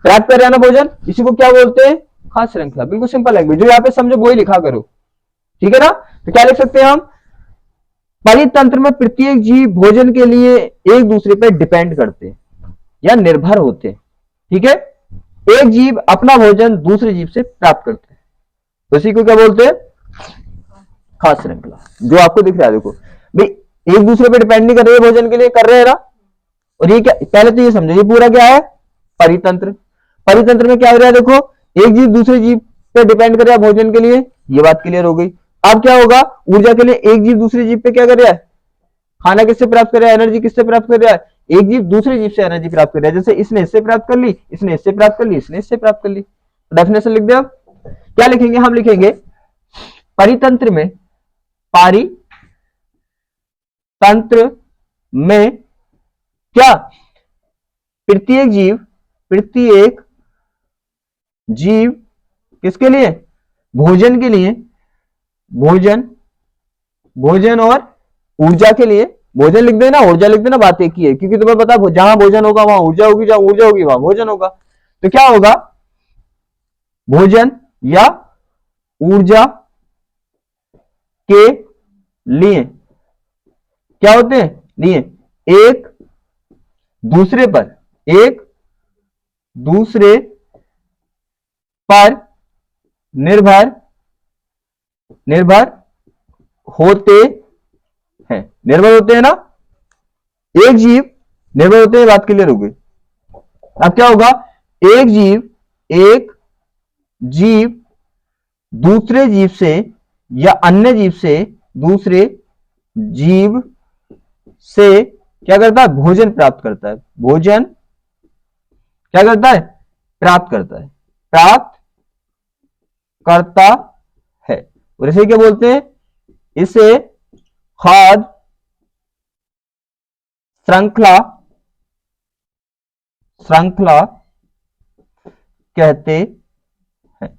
प्राप्त कर रहा है ना भोजन, इसी को क्या बोलते हैं? खाद्य श्रृंखला। बिल्कुल सिंपल लैंग्वेज, जो यहाँ पे समझो वही लिखा करो, ठीक है ना। तो क्या लिख सकते हैं हम? परितंत्र में प्रत्येक जीव भोजन के लिए एक दूसरे पर डिपेंड करते हैं या निर्भर होते हैं, ठीक है। एक जीव अपना भोजन दूसरे जीव से प्राप्त करते हैं, तो इसी को क्या बोलते हैं? खाद्य श्रृंखला। जो आपको दिख रहा है, देखो भाई, एक दूसरे पे डिपेंड नहीं कर रहे भोजन के लिए, कर रहे हैं ना। और ये क्या, पहले तो ये समझो, ये पूरा क्या है? परितंत्र। परितंत्र में क्या हो रहा है? देखो एक जीव दूसरे जीव पे डिपेंड कर रहा है भोजन के लिए, ये बात क्लियर हो गई। अब क्या होगा? ऊर्जा के लिए एक जीव दूसरे जीव पे क्या कर रहा है? खाना किससे प्राप्त कर रहा है? एनर्जी किससे प्राप्त कर रहा है? एक जीव दूसरे जीव से एनर्जी प्राप्त कर रहा है। जैसे इसने इससे प्राप्त कर ली, इसने इससे प्राप्त कर ली, इसने इससे प्राप्त कर ली। डेफिनेशन लिख दे। अब क्या लिखेंगे? हम लिखेंगे परितंत्र में, परितंत्र में क्या? प्रत्येक जीव किसके लिए? भोजन के लिए, भोजन और ऊर्जा के लिए। भोजन लिख देना, ऊर्जा लिख देना, बात एक ही है, क्योंकि तुम्हें पता जहां भोजन होगा वहां ऊर्जा होगी, जहां ऊर्जा होगी वहां भोजन होगा। तो क्या होगा? भोजन या ऊर्जा के लिए क्या होते हैं? लिए एक दूसरे पर निर्भर होते हैं। निर्भर होते हैं ना, एक जीव निर्भर होते हैं, बात क्लियर हो गई। अब क्या होगा? एक जीव दूसरे जीव से या अन्य जीव से, दूसरे जीव से क्या करता है? भोजन प्राप्त करता है। भोजन क्या करता है? प्राप्त करता है, प्राप्त करता है। और इसे क्या बोलते हैं? इसे खाद्य श्रृंखला कहते हैं।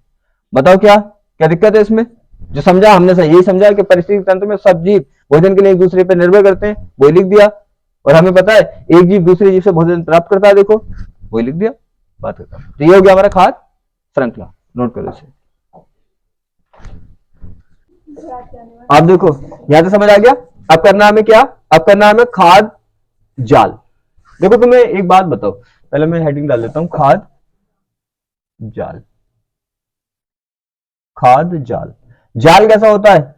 बताओ क्या क्या दिक्कत है इसमें? जो समझा हमने यही समझा कि परिस्थिति तंत्र में सब जीव भोजन के लिए एक दूसरे पर निर्भर करते हैं, वही लिख दिया। और हमें पता है एक जीव दूसरे जीव से भोजन प्राप्त करता है, देखो वही लिख दिया, बात खत्म। तो ये हो गया हमारा खाद्य श्रृंखला। नोट करो इसे। आप देखो यहां तो समझ आ गया। अब करना हमें क्या? अब करना हमें खाद्य जाल। देखो तुम्हें एक बात बताओ, पहले मैं हेडिंग डाल देता हूं, खाद्य जाल। खाद्य जाल, जाल कैसा होता है?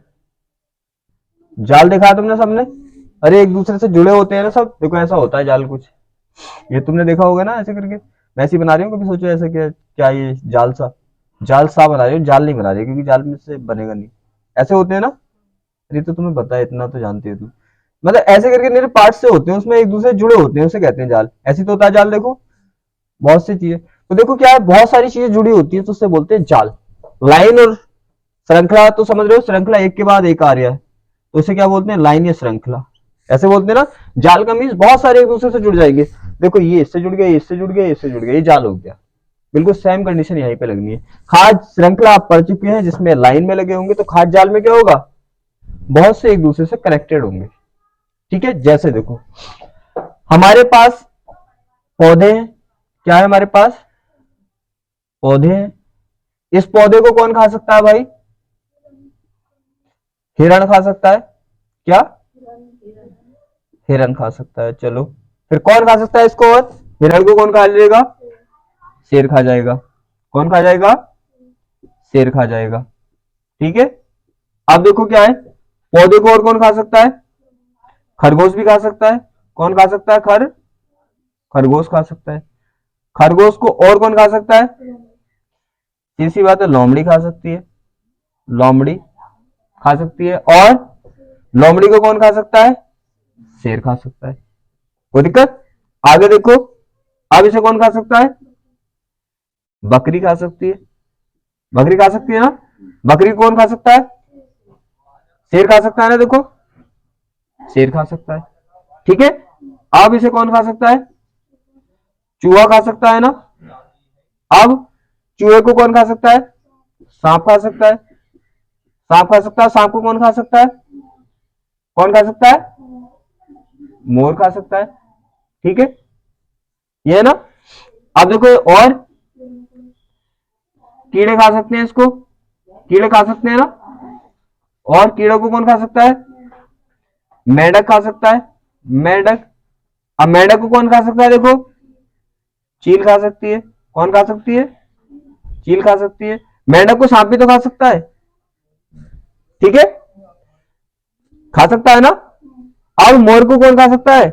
जाल देखा तुमने सबने? अरे एक दूसरे से जुड़े होते हैं ना सब, देखो ऐसा होता है जाल कुछ। ये तुमने देखा होगा ना, ऐसे करके मैं ऐसे बना रही हूँ, कभी सोचो ऐसे क्या ये जाल सा बना रही हूँ, जाल नहीं बना रही, क्योंकि जाल में से बनेगा नहीं। ऐसे होते हैं ना, अरे तो तुम्हें पता है, इतना तो जानते हो तुम। मतलब ऐसे करके मेरे पार्ट से होते हैं, उसमें एक दूसरे जुड़े होते हैं, उसे कहते हैं जाल। ऐसी तो होता है जाल, देखो बहुत सी चीजें। तो देखो क्या है, बहुत सारी चीजें जुड़ी होती है तो उससे बोलते हैं जाल। लाइन और श्रृंखला तो समझ रहे हो, श्रृंखला एक के बाद एक आ रहा है तो उसे क्या बोलते हैं, लाइन या श्रृंखला। ऐसे बोलते हैं ना। जाल का मीन्स बहुत सारे एक दूसरे से जुड़ जाएंगे। देखो ये इससे जुड़ गया, इससे जुड़ गया, इससे जुड़ गया, ये जाल हो गया। बिल्कुल सेम कंडीशन यहीं पे लगनी है। खाद श्रृंखला आप पढ़ चुके हैं जिसमें लाइन में लगे होंगे, तो खाद जाल में क्या होगा, बहुत से एक दूसरे से कनेक्टेड होंगे। ठीक है, जैसे देखो हमारे पास पौधे हैं। क्या है हमारे पास, पौधे हैं। इस पौधे को कौन खा सकता है भाई, हिरण खा सकता है। क्या, हिरण खा सकता है। चलो फिर कौन खा सकता है इसको, और हिरण को कौन खा लेगा, शेर खा जाएगा। कौन खा जाएगा, शेर खा जाएगा। ठीक है। अब देखो क्या है, पौधे को और कौन खा सकता है, खरगोश भी खा सकता है। कौन खा सकता है, खरगोश खा सकता है। खरगोश को और कौन खा सकता है, इसी बात है, लोमड़ी खा सकती है। लोमड़ी खा सकती है। और लोमड़ी को कौन खा सकता है, शेर खा सकता है। कोई दिक्कत, आगे देखो। अब इसे कौन खा सकता है, बकरी खा सकती है। बकरी खा सकती है ना। बकरी को कौन खा सकता है, शेर खा सकता है ना। देखो शेर खा सकता है। ठीक है। अब इसे कौन खा सकता है, चूहा खा सकता है ना। अब चूहे को कौन खा सकता है, सांप खा सकता है। सांप खा सकता है। सांप को कौन खा सकता है, कौन खा सकता है, मोर खा सकता है। ठीक है, ये है ना। अब देखो और कीड़े खा सकते हैं इसको, कीड़े खा सकते हैं ना। और कीड़ों को कौन खा सकता है, मेंढक खा सकता है। मेंढक, अब मेंढक को कौन खा सकता है, देखो चील खा सकती है। कौन खा सकती है, चील खा सकती है। मेंढक को सांप भी तो खा सकता है। ठीक है, खा सकता है ना। अब मोर को कौन खा सकता है,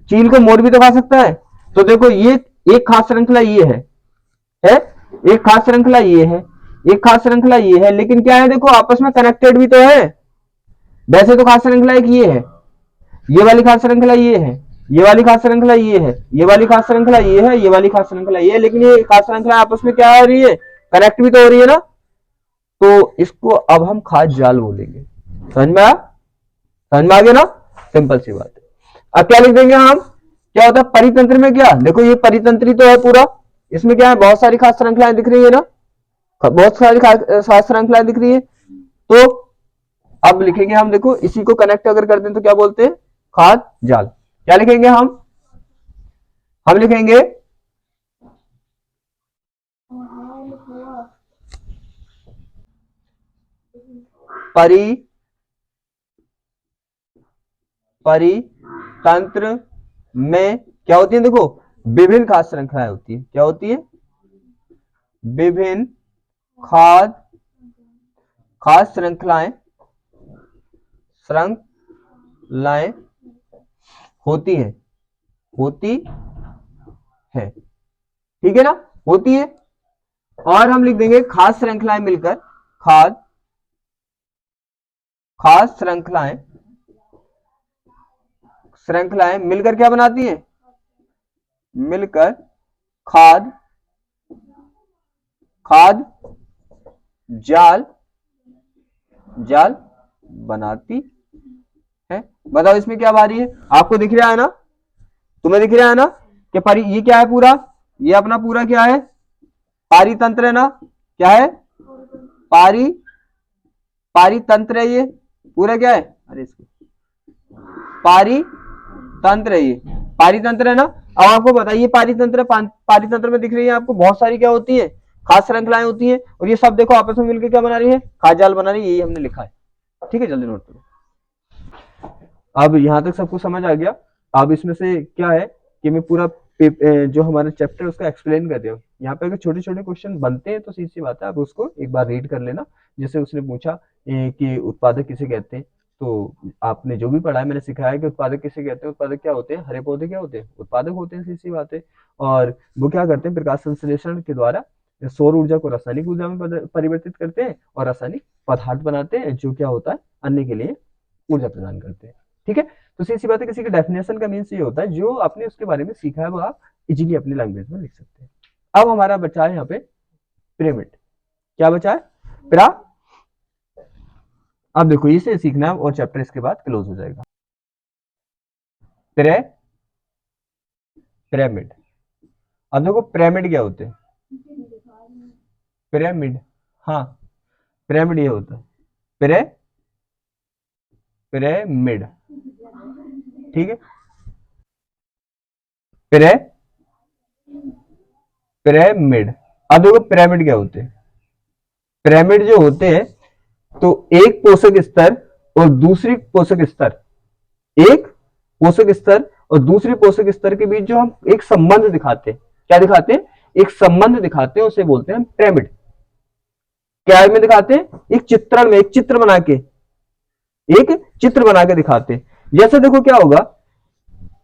चील को मोर भी तो खा सकता है। तो देखो ये एक खास श्रृंखला ये है एक खास श्रृंखला ये है, एक खास श्रृंखला ये है, लेकिन क्या है देखो आपस में कनेक्टेड भी तो है। वैसे तो खास श्रृंखला एक ये है, ये वाली खास श्रृंखला ये है, ये वाली खास श्रृंखला ये है, ये वाली खास श्रृंखला ये है, ये वाली खास श्रृंखला ये है, लेकिन ये खास श्रृंखला आपस में क्या हो रही है, कनेक्ट भी तो हो रही है ना। तो इसको अब हम खास जाल बोलेंगे। समझ में आया, समझ में आ गया ना, सिंपल सी बात है। अब क्या लिख देंगे हम, क्या होता है परितंत्र में, क्या देखो ये परितंत्री तो है पूरा, इसमें क्या है बहुत सारी खास श्रृंखलाएं दिख रही है ना, बहुत सारी खास श्रृंखलाएं दिख रही है। तो अब लिखेंगे हम, देखो इसी को कनेक्ट अगर करते हैं तो क्या बोलते हैं, खाद जाल। क्या लिखेंगे हम लिखेंगे परि परितंत्र में क्या होती है, देखो विभिन्न खास श्रृंखलाएं होती है। क्या होती है, विभिन्न खाद खास श्रृंखलाएं होती है, होती है। ठीक है ना, होती है। और हम लिख देंगे खास श्रृंखलाएं मिलकर, खाद खास श्रृंखलाएं मिलकर क्या बनाती है, मिलकर खाद खाद जाल जाल बनाती है। बताओ इसमें क्या भारी है, आपको दिख रहा है ना, तुम्हें दिख रहा है ना कि ये क्या है पूरा, ये अपना पूरा क्या है, पारितंत्र है ना। क्या है, पारी पारितंत्र है, ये पूरा क्या है, अरे इसको पारितंत्र है, ये पारितंत्र है ना। अब आपको बताइए पारितंत्र, पारितंत्र में दिख रही है आपको बहुत सारी क्या होती है, खास श्रृंखलाएं होती है, और ये सब देखो आपस में मिलकर क्या बना रही है, खास जाल बना रही है, यही हमने लिखा है। ठीक है, जल्दी नोट करो। अब यहां तक सबको समझ आ गया। अब इसमें से क्या है कि मैं पूरा जो हमारा चैप्टर उसका एक्सप्लेन कर रहा हूँ। यहाँ पे अगर छोटे छोटे क्वेश्चन बनते हैं तो सीधी सी बात है, आप उसको एक बार रीड कर लेना। जैसे उसने पूछा कि उत्पादक किसे कहते हैं, तो आपने जो भी पढ़ा है मैंने सिखाया है कि उत्पादक किसे कहते हैं। उत्पादक क्या होते हैं, हरे पौधे क्या होते हैं, उत्पादक होते हैं, सीधी सी बात है। और वो क्या करते हैं, प्रकाश संश्लेषण के द्वारा सौर ऊर्जा को रासायनिक ऊर्जा में परिवर्तित करते हैं और रासायनिक पदार्थ बनाते हैं जो क्या होता है अन्य के लिए ऊर्जा प्रदान करते हैं। ठीक है, तो सीधी बात है, किसी के डेफिनेशन का मीन्स ये होता है जो आपने उसके बारे में सीखा है वो आप इजीली अपनी लैंग्वेज में लिख सकते हैं। अब हमारा बचा है यहाँ पे पिरामिड। क्या बचा है? पिरा। अब देखो इसे सीखना है और चैप्टर इसके बाद क्लोज हो जाएगा। पिरामिड। अब देखो पिरामिड क्या होते हैं? पिरामिड, हाँ पिरामिड ये होता है पिरामिड। ठीक है, पिरामिड। अब देखो पिरामिड क्या होते हैं? पिरामिड जो होते हैं तो एक पोषक स्तर और दूसरी पोषक स्तर, एक पोषक स्तर और दूसरी पोषक स्तर के बीच जो हम एक संबंध दिखाते हैं, क्या दिखाते हैं? एक संबंध दिखाते हैं, उसे बोलते हैं पिरामिड। क्या में दिखाते हैं? एक चित्रण में, एक चित्र बना के, एक चित्र बना के दिखाते हैं। जैसे देखो क्या होगा,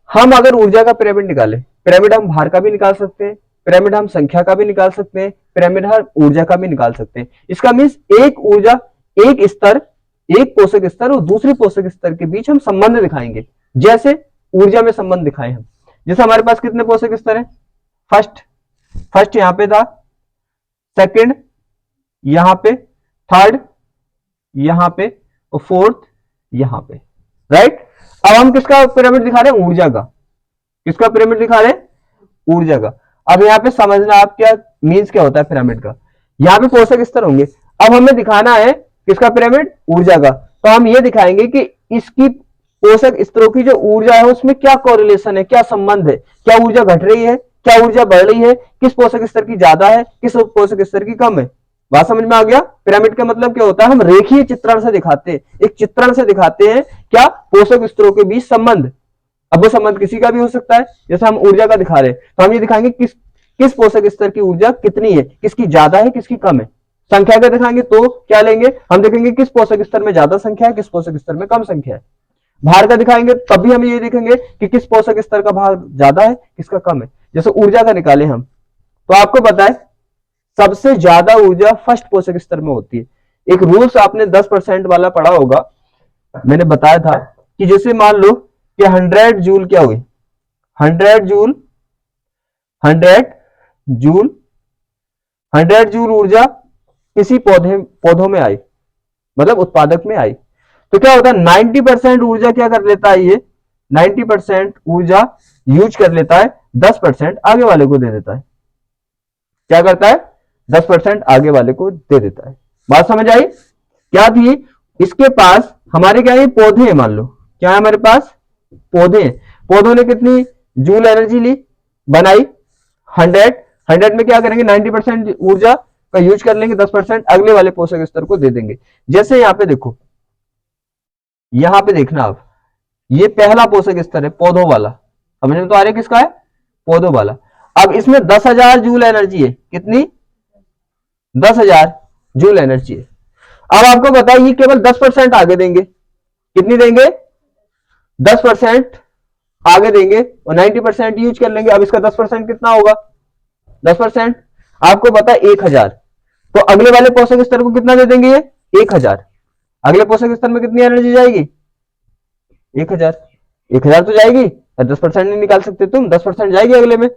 हम अगर ऊर्जा का पिरामिड निकाले, पिरामिड हम भार का भी निकाल सकते हैं, पिरामिड हम संख्या का भी निकाल सकते हैं, पिरामिड हम ऊर्जा का भी निकाल सकते हैं। इसका मीन्स एक ऊर्जा, एक स्तर, एक पोषक स्तर और दूसरी पोषक स्तर के बीच हम संबंध दिखाएंगे। जैसे ऊर्जा में संबंध दिखाए हम, जैसे हमारे पास कितने पोषक स्तर है? फर्स्ट यहां पे था, सेकंड यहां पे, थर्ड यहां पे और फोर्थ यहां पे, राइट। अब हम किसका पिरामिड दिखा रहे हैं? ऊर्जा का। किसका पिरामिड दिखा रहे हैं? ऊर्जा का। अब यहाँ पे समझना आप क्या मीन्स क्या होता है पिरामिड का। यहाँ पे पोषक स्तर होंगे, अब हमें दिखाना है किसका पिरामिड? ऊर्जा का। तो हम ये दिखाएंगे कि इसकी पोषक स्तरों की जो ऊर्जा है उसमें क्या कोरिलेशन है, क्या संबंध है, क्या ऊर्जा घट रही है, क्या ऊर्जा बढ़ रही है, किस पोषक स्तर की ज्यादा है, किस पोषक स्तर की कम है। बात समझ में आ गया? पिरामिड का मतलब क्या होता है? हम रेखीय चित्रण से दिखाते हैं, एक चित्रण से दिखाते हैं क्या? पोषक स्तरों के बीच संबंध। अब वो संबंध किसी का भी हो सकता है, जैसे हम ऊर्जा का दिखा रहे हैं तो हम ये दिखाएंगे किस पोषक स्तर की ऊर्जा कितनी है, किसकी ज्यादा है, किसकी कम है। संख्या का दिखाएंगे तो क्या लेंगे? हम देखेंगे किस पोषक स्तर में ज्यादा संख्या है, किस पोषक स्तर में कम संख्या है। भार का दिखाएंगे तब भी हम ये देखेंगे कि किस पोषक स्तर का भार ज्यादा है, किसका कम है। जैसे ऊर्जा का निकाले हम, तो आपको पता है सबसे ज्यादा ऊर्जा फर्स्ट पोषक स्तर में होती है। एक रूल्स आपने 10% वाला पढ़ा होगा, मैंने बताया था कि जैसे मान लो कि 100 जूल क्या हुई? 100 जूल 100 जूल ऊर्जा किसी पौधों में आई, मतलब उत्पादक में आई। तो क्या होता है? 90% ऊर्जा क्या कर लेता है ये? 90% ऊर्जा यूज कर लेता है, 10% आगे वाले को दे देता है। क्या करता है? 10% आगे वाले को दे देता है। बात समझ आई? क्या थी? इसके पास हमारे क्या है? पौधे हैं, मान लो क्या है हमारे पास? पौधे हैं। पौधों ने कितनी जूल एनर्जी ली? बनाई 100 में क्या करेंगे? 90% ऊर्जा का यूज कर लेंगे, 10% अगले वाले पोषक स्तर को दे देंगे। जैसे यहां पे देखो, यहां पे देखना आप, ये पहला पोषक स्तर है पौधों वाला, समझ में तो आ रहा है किसका है? पौधों वाला। अब इसमें 10,000 जूल एनर्जी है। कितनी? 10,000 जूल एनर्जी है। अब आपको बताइए ये केवल 10% आगे देंगे। कितनी देंगे? 10% आगे देंगे और 90% यूज कर लेंगे। अब इसका 10% कितना होगा? 10% आपको पता है 1,000। तो अगले वाले पोषक स्तर को कितना दे देंगे? ये 1,000। अगले पोषक स्तर में कितनी एनर्जी जाएगी? 1,000। 1,000 तो जाएगी, 10% नहीं निकाल सकते तुम, 10% जाएगी अगले में।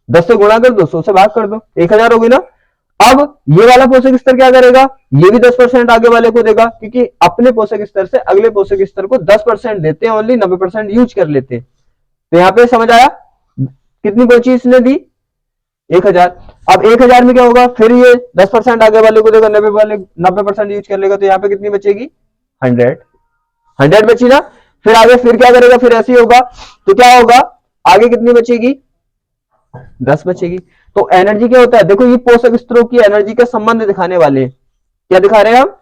10 से गुणा कर दो, 100 से भाग कर दो, 1,000 होगी ना। अब ये वाला पोषक स्तर क्या करेगा? ये भी 10% आगे वाले को देगा, क्योंकि अपने पोषक स्तर से अगले पोषक स्तर को 10% देते हैं, ओनली 90% यूज कर लेते हैं। तो यहां पे समझ आया कितनी बची इसने दी? 1,000। अब 1,000 में क्या होगा? फिर ये 10% आगे वाले को देगा, 90% यूज कर लेगा, तो यहाँ पे कितनी बचेगी? 100 बची ना। फिर आगे फिर क्या करेगा? फिर ऐसे ही होगा, तो क्या होगा? आगे कितनी बचेगी? 10 बचेगी। तो एनर्जी क्या होता है? देखो ये पोषक स्तरों की एनर्जी का संबंध दिखाने वाले हैं। क्या दिखा रहे हैं हम?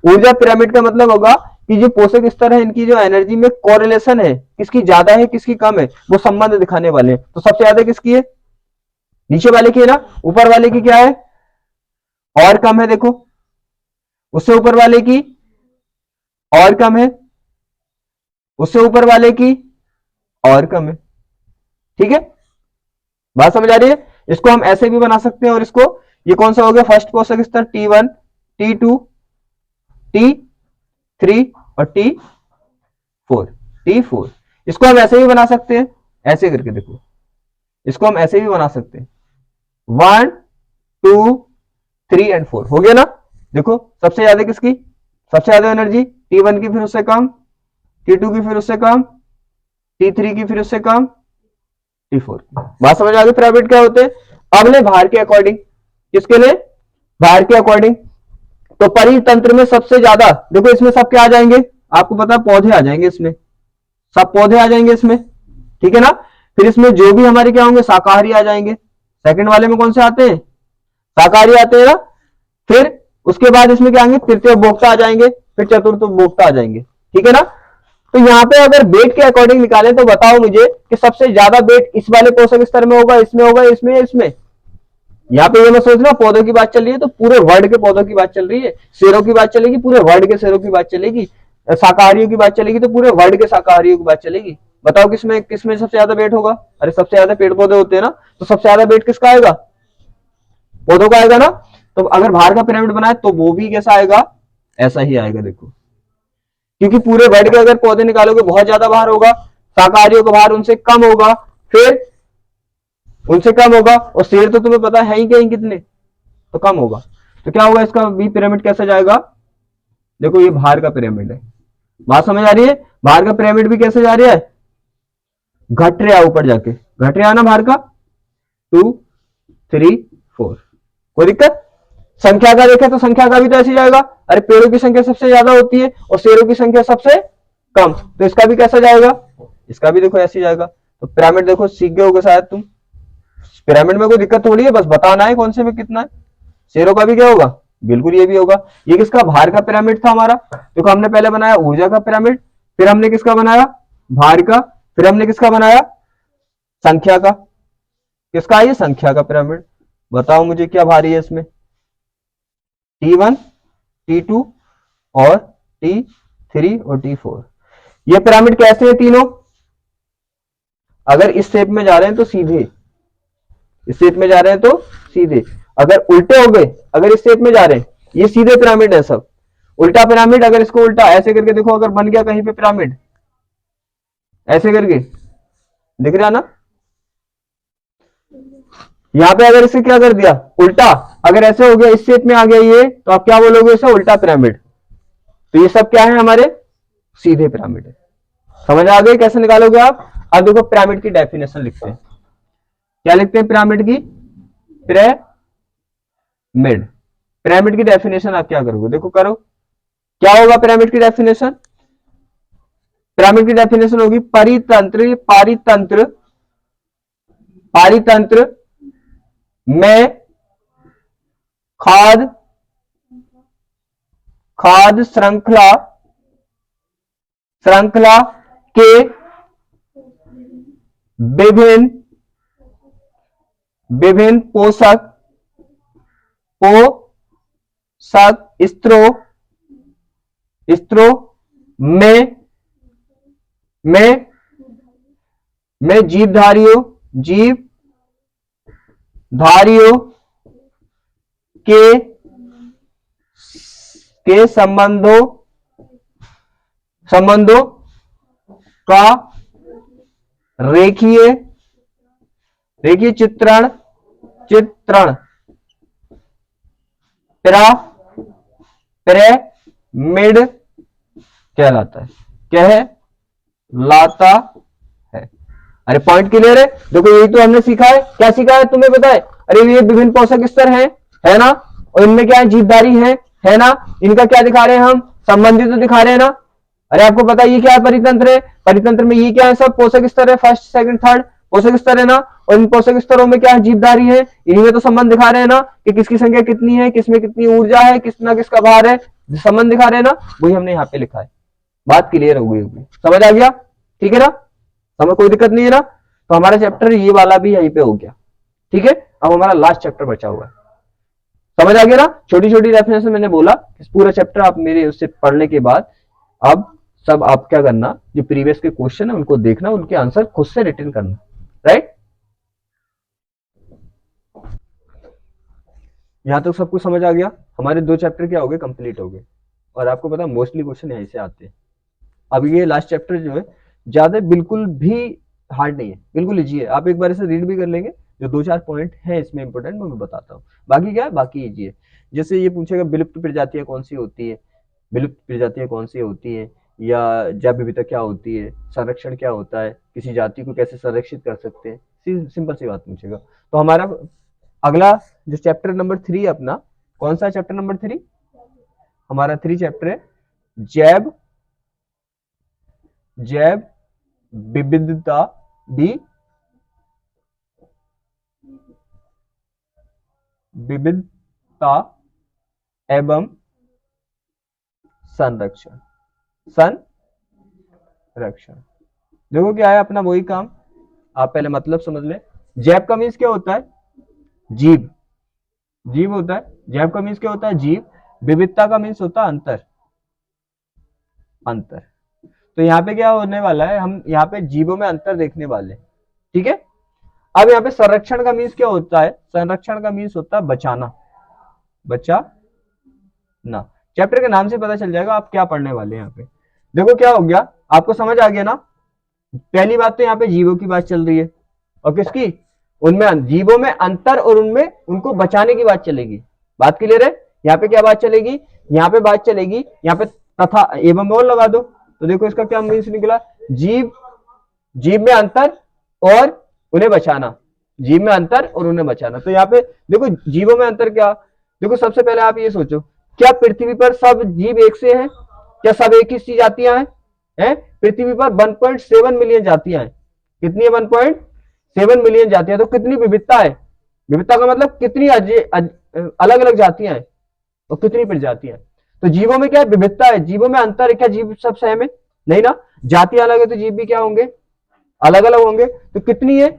ऊर्जा पिरामिड का मतलब होगा कि जो पोषक स्तर है इनकी जो एनर्जी में कोरिलेशन है, किसकी ज्यादा है किसकी कम है, वो संबंध दिखाने वाले हैं। तो सबसे ज्यादा किसकी है? नीचे वाले की है ना। ऊपर वाले की क्या है? और कम है। देखो उससे ऊपर वाले की और कम है, उससे ऊपर वाले की और कम है। ठीक है, बात समझ आ रही है? इसको हम ऐसे भी बना सकते हैं और इसको ये कौन सा हो गया फर्स्ट पोषक स्तर T1, T2, T3 और T4। इसको हम ऐसे भी बना सकते हैं, ऐसे करके देखो, इसको हम ऐसे भी बना सकते हैं 1, 2, 3 और 4 हो गया ना। देखो सबसे ज्यादा किसकी, सबसे ज्यादा एनर्जी T1 की, फिर उससे कम T2 की, फिर उससे कम T3 की, फिर उससे कम T4 की। बात समझ आ गई पिरामिड क्या होते हैं। अब ले भार के अकॉर्डिंग, किसके लिए, भार के अकॉर्डिंग। तो परितंत्र में सबसे ज्यादा देखो, इसमें सब क्या आ जाएंगे, आपको पता है पौधे आ जाएंगे, इसमें सब पौधे आ जाएंगे इसमें, ठीक है ना। फिर इसमें जो भी हमारे क्या होंगे, शाकाहारी आ जाएंगे। सेकंड वाले में कौन से आते हैं, शाकाहारी आते हैं ना। फिर उसके बाद इसमें क्या आएंगे, तृतीय उपभोक्ता आ जाएंगे, फिर चतुर्थ उपभोक्ता आ जाएंगे, ठीक है ना। तो यहाँ पे अगर वेट के अकॉर्डिंग निकालें तो बताओ मुझे कि सबसे ज्यादा वेट इस वाले पोषक स्तर में होगा, इसमें होगा, इसमें, इसमें। यहाँ पे ये मैं सोच रहा हूँ पौधों की बात चल रही है तो पूरे वर्ल्ड के पौधों की बात चल रही है, शेरों की बात चलेगी पूरे वर्ल्ड के शेरों की बात चलेगी, शाकाहारियों की बात चलेगी तो पूरे वर्ल्ड के शाकाहारियों की बात चलेगी। बताओ किसमें किसमें सबसे ज्यादा वेट होगा। अरे सबसे ज्यादा पेड़ पौधे होते हैं ना, तो सबसे ज्यादा वेट किसका आएगा, पौधों का आएगा ना। तो अगर भार का पिरामिड बनाए तो वो भी कैसा आएगा, ऐसा ही आएगा देखो, क्योंकि पूरे वर्ल्ड के अगर पौधे निकालोगे बहुत ज्यादा भार होगा, शाकाहारियों का भार उनसे कम होगा, फिर उनसे कम होगा, और शेर तो तुम्हें पता है ही कहीं कितने, तो कम होगा। तो क्या होगा, इसका भी पिरामिड कैसा जाएगा, देखो ये भार का पिरामिड है, बात समझ आ रही है। भार का पिरामिड भी कैसे जा रहा है, घट रहा है, ऊपर जाके घट रहा है ना भार का, 2, 3, 4, कोई दिक्कत। संख्या का देखें तो संख्या का भी तो ऐसे जाएगा, अरे पेड़ों की संख्या सबसे ज्यादा होती है और शेरों की संख्या सबसे कम, तो इसका भी कैसा जाएगा, इसका भी देखो ऐसे जाएगा। तो पिरामिड देखो सीख गए होगे शायद तुम, पिरामिड में कोई दिक्कत थोड़ी है, बस बताना है कौन से में कितना है। शेरों का भी क्या होगा, बिल्कुल ये भी होगा। ये किसका, भार का पिरामिड था हमारा। देखो हमने पहले बनाया ऊर्जा का पिरामिड, फिर हमने किसका बनाया, भार का, फिर हमने किसका बनाया, संख्या का। किसका है ये, संख्या का पिरामिड। बताओ मुझे क्या भारी है इसमें, T1, T2 और T3 और T4। ये पिरामिड कैसे है तीनों, अगर इस शेप में जा रहे हैं तो सीधे, इस शेप में जा रहे हैं तो सीधे, अगर उल्टे हो गए, अगर इस शेप में जा रहे हैं, ये सीधे पिरामिड है सब। उल्टा पिरामिड, अगर इसको उल्टा ऐसे करके देखो, अगर बन गया कहीं पे पिरामिड ऐसे करके, दिख रहा ना। यहां पे अगर इसे क्या कर दिया उल्टा, अगर ऐसे हो गया, इस शेप में आ गया ये, तो आप क्या बोलोगे इसे, उल्टा पिरामिड। तो ये सब क्या है हमारे, सीधे पिरामिड है। समझ आ गई कैसे निकालोगे आप। अब देखो पिरामिड की डेफिनेशन लिखते हैं, क्या लिखते हैं पिरामिड की, पिरामिड, पिरामिड की डेफिनेशन आप क्या करोगे, देखो करो, क्या होगा पिरामिड की डेफिनेशन। पिरामिड की डेफिनेशन होगी परितंत्र, पारितंत्र, पारितंत्र में खाद्य, खाद्य श्रृंखला, श्रृंखला के विभिन्न, विभिन्न पोषक, पोषक स्तरों, स्तरों में जीवधारियों, जीवधारियों के संबंधों, संबंधों का रेखीय, रेखीय चित्रण, चित्रण पिरामिड कहलाता है, कहलाता है। अरे पॉइंट क्लियर है, देखो यही तो हमने सीखा है, क्या सीखा है तुम्हें पता है, अरे ये विभिन्न पोषक स्तर है ना, और इनमें क्या है, जीवधारी है ना, इनका क्या दिखा रहे हैं हम, संबंधित तो दिखा रहे हैं ना। अरे आपको पता है ये क्या है, परितंत्र है, परितंत्र में ये क्या है, सब पोषक स्तर है, फर्स्ट सेकंड थर्ड पोषक स्तर है ना, और इन पोषक स्तरों में क्या है, जीवधारी है, इन्हीं में तो संबंध दिखा रहे हैं ना कि किसकी संख्या कितनी है, किसमें कितनी ऊर्जा है, कितना किसका भार है, संबंध दिखा रहे हैं ना, वही हमने यहाँ पे लिखा है। बात क्लियर हो गई होगी, समझ आ गया, ठीक है ना, हमें कोई दिक्कत नहीं है ना। तो हमारा चैप्टर ये वाला भी यहीं पे हो गया, ठीक है। अब हमारा लास्ट चैप्टर बचा हुआ है, समझ आ गया ना। छोटी छोटी रेफरेंस मैंने बोला, इस पूरा चैप्टर आप मेरे उससे पढ़ने के बाद अब सब आप क्या करना, जो प्रीवियस के क्वेश्चन है उनको देखना, उनके आंसर खुद से रिटर्न करना, राइट। यहां तक सब कुछ समझ आ गया। हमारे 2 चैप्टर क्या हो गए, कंप्लीट हो गए। और आपको पता है मोस्टली क्वेश्चन यहीं से आते हैं। अब ये लास्ट चैप्टर जो है ज्यादा बिल्कुल भी हार्ड नहीं है, बिल्कुल इजी है। आप एक बार इसे रीड भी कर लेंगे, जो 2-4 पॉइंट है इसमें इंपॉर्टेंट मैं बताता हूँ। बाकी क्या है, बाकी इजी है। जैसे ये पूछेगा विलुप्त प्रजातियां कौन सी होती है, विलुप्त प्रजातियां कौन सी होती है, या जैव विविधता क्या होती है, संरक्षण क्या होता है, किसी जाति को कैसे संरक्षित कर सकते हैं, सिंपल सी बात पूछेगा। तो हमारा अगला जो चैप्टर नंबर 3 है अपना, कौन सा चैप्टर नंबर 3? हमारा 3 चैप्टर है जैव जैव विविधता विविधता एवं संरक्षण। संरक्षण देखो क्या है अपना, वही काम। आप पहले मतलब समझ ले। जैव का मीन्स क्या होता है, जीव, जीव होता है। जैव का मीन्स क्या होता है, जीव। विविधता का मीन्स होता है अंतर, अंतर। तो यहाँ पे क्या होने वाला है, हम यहाँ पे जीवों में अंतर देखने वाले, ठीक है। अब यहाँ पे संरक्षण का मीन्स क्या होता है, संरक्षण का मीन्स होता है बचाना, बचाना। चैप्टर के नाम से पता चल जाएगा आप क्या पढ़ने वाले हैं। यहाँ पे देखो क्या हो गया, आपको समझ आ गया ना। पहली बात तो यहाँ पे जीवों की बात चल रही है, और किसकी, उनमें जीवों में अंतर और उनमें उनको बचाने की बात चलेगी। बात क्लियर है। यहाँ पे क्या बात चलेगी, यहाँ पे बात चलेगी, यहाँ पे तथा एवं और लगा दो, तो देखो इसका क्या मीन्स निकला, जीव, जीव में अंतर और उन्हें बचाना, जीव में अंतर और उन्हें बचाना। तो यहाँ पे देखो जीवों में अंतर क्या, देखो सबसे पहले आप ये सोचो, क्या पृथ्वी पर सब जीव एक से हैं, क्या सब एक ही सी जातियां हैं? पृथ्वी पर 1.7 मिलियन जातियां हैं। कितनी है, 1.7 मिलियन जातियां। तो कितनी विविधता है, विविधता का मतलब कितनी अलग अलग जातियां हैं और कितनी प्रजातियां हैं। तो जीवों में क्या है, विविधता है। जीवों में अंतर है, क्या जीव सब सेम है? नहीं ना, जातियां अलग है तो जीव भी क्या होंगे, अलग अलग होंगे। तो कितनी है,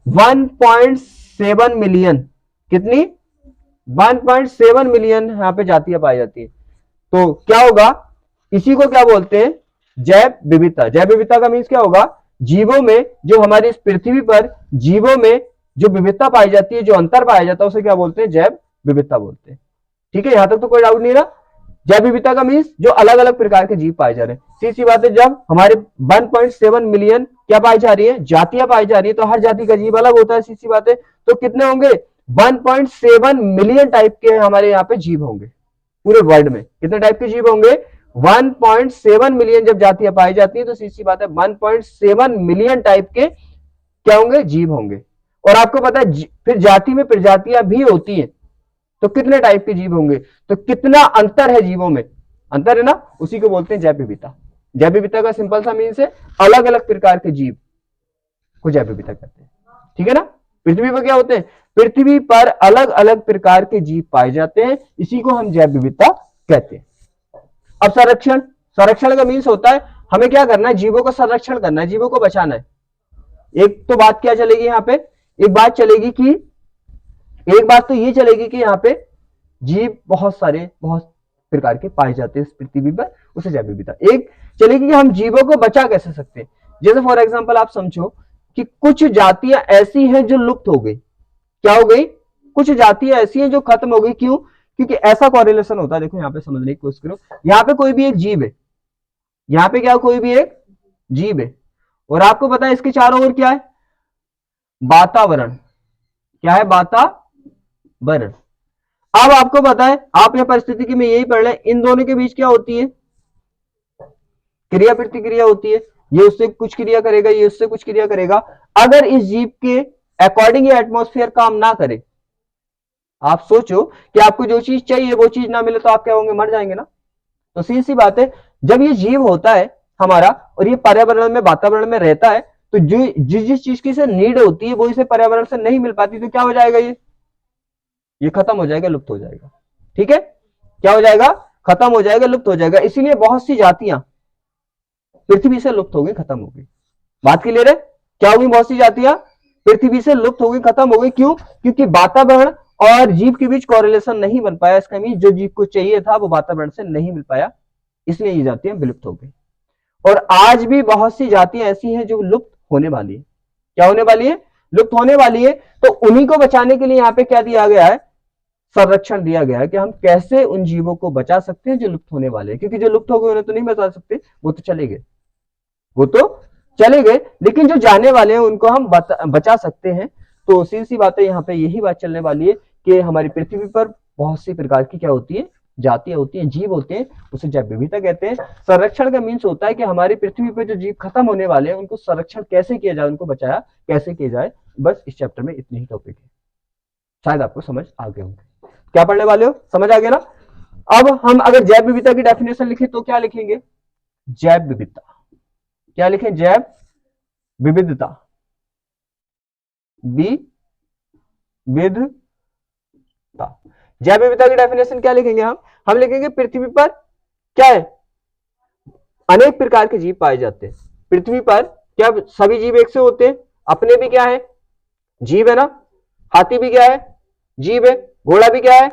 1.7 मिलियन। कितनी, 1.7 मिलियन यहाँ पे जातियां पाई जाती है। तो क्या होगा, इसी को क्या बोलते हैं, जैव विविधता। जैव विविधता का मीन्स क्या होगा, जीवों में, जो हमारी इस पृथ्वी पर जीवों में जो विविधता पाई जाती है, जो अंतर पाया जाता है, उसे क्या बोलते हैं, जैव विविधता बोलते हैं। ठीक है, यहां तक तो कोई डाउट नहीं रहा। जैव विविधता का मीन्स जो अलग अलग प्रकार के जीव पाए जा रहे हैं। सीधी बात है, जब हमारे 1.7 मिलियन क्या पाई जा रही है, जातियां पाई जा रही है, तो हर जाति का जीव अलग होता है, सीधी बात है। तो कितने होंगे, 1.7 मिलियन टाइप के हमारे यहाँ पे जीव होंगे। पूरे वर्ल्ड में कितने टाइप के जीव होंगे, 1.7 मिलियन। जब जातियां पाई जाती है तो सीधी बात है 1.7 मिलियन टाइप के क्या होंगे, जीव होंगे। और आपको पता है फिर जाति में प्रजातियां भी होती हैं, तो कितने टाइप के जीव होंगे, तो कितना अंतर है जीवों में, अंतर है ना, उसी को बोलते हैं जैव विविधता। जैव विविधता का सिंपल सा मीन्स है अलग अलग प्रकार के जीव को जैव विविधता कहते हैं। ठीक है ना। पृथ्वी पर क्या होते हैं, पृथ्वी पर अलग अलग प्रकार के जीव पाए जाते हैं, इसी को हम जैव विविधता कहते हैं। अब संरक्षण, संरक्षण का मीन्स होता है हमें क्या करना है, जीवों का संरक्षण करना है, जीवों को बचाना है। एक तो बात क्या चलेगी यहाँ पे, एक बात चलेगी कि, एक बात तो ये चलेगी कि यहाँ पे जीव बहुत सारे, बहुत प्रकार के पाए जाते हैं इस पृथ्वी पर, उसे जैव विविधता। एक चलेगी कि हम जीवों को बचा कैसे सकते हैं। जैसे फॉर एग्जांपल आप समझो कि कुछ जातियां ऐसी हैं जो लुप्त हो गई। क्या हो गई, कुछ जातियां ऐसी हैं जो खत्म हो गई। क्यों, क्योंकि ऐसा कॉरिलेशन होता है। देखो यहाँ पे समझने की कोशिश करो, यहाँ पे कोई भी एक जीव है, यहाँ पे क्या कोई भी एक जीव है, और आपको पता है इसके चारों ओर क्या है, वातावरण। क्या है, वातावरण। अब आपको पता है, आप यह परिस्थिति में यही पढ़ लें, इन दोनों के बीच क्या होती है, क्रिया प्रतिक्रिया होती है। ये उससे कुछ क्रिया करेगा, ये उससे कुछ क्रिया करेगा। अगर इस जीव के अकॉर्डिंग ये एटमॉस्फेयर काम ना करे, आप सोचो कि आपको जो चीज चाहिए वो चीज ना मिले तो आप क्या होंगे, मर जाएंगे ना। तो सीधी सी बात है, जब ये जीव होता है हमारा और ये पर्यावरण में, वातावरण में रहता है, तो जो जिस चीज की इसे नीड होती है वो इसे पर्यावरण से नहीं मिल पाती, तो क्या हो जाएगा, ये खत्म हो जाएगा, लुप्त हो जाएगा। ठीक है, क्या हो जाएगा, खत्म हो जाएगा, लुप्त हो जाएगा। इसीलिए बहुत सी जातियां पृथ्वी से लुप्त हो गई, खत्म हो गई। बात क्लियर है, क्या होगी, बहुत सी जातियां पृथ्वी से लुप्त हो गई, खत्म हो गई। क्यों, क्योंकि वातावरण और जीव के बीच कॉरिलेशन नहीं बन पाया। इसका मीन जो जीव को चाहिए था वो वातावरण से नहीं मिल पाया, इसलिए ये जातियां विलुप्त हो गई। और आज भी बहुत सी जातियां ऐसी हैं जो लुप्त होने वाली है। क्या होने वाली है, लुप्त होने वाली है। तो उन्हीं को बचाने के लिए यहाँ पे क्या दिया गया है, संरक्षण दिया गया है कि हम कैसे उन जीवों को बचा सकते हैं जो लुप्त होने वाले हैं, क्योंकि जो लुप्त हो गए उन्हें तो नहीं बचा सकते, वो तो चले गए, वो तो चले गए, लेकिन जो जाने वाले हैं उनको हम बचा सकते हैं। तो सीधी सी बात है, यहाँ पे यही बात चलने वाली है कि हमारी पृथ्वी पर बहुत सी प्रकार की क्या होती है, जातियां होती हैं, जीव होते हैं, उसे जैव विविधता कहते हैं। संरक्षण का मीन्स होता है कि हमारी पृथ्वी पर जो जीव खत्म होने वाले हैं उनको संरक्षण कैसे किया जाए, उनको बचाया कैसे किया जाए। बस इस चैप्टर में इतने ही टॉपिक है, शायद आपको समझ आ गए होंगे। क्या पढ़ने वाले हो, समझ आ गया ना। अब हम अगर जैव विविधता की डेफिनेशन लिखें तो क्या लिखेंगे, जैव विविधता, क्या लिखें, जैव विविधता, विविधता। जैव विविधता की डेफिनेशन क्या लिखेंगे हम लिखेंगे पृथ्वी पर क्या है, अनेक प्रकार के जीव पाए जाते हैं। पृथ्वी पर क्या सभी जीव एक से होते हैं, अपने भी क्या है, जीव है ना, हाथी भी क्या है, जीव है, घोड़ा भी क्या है,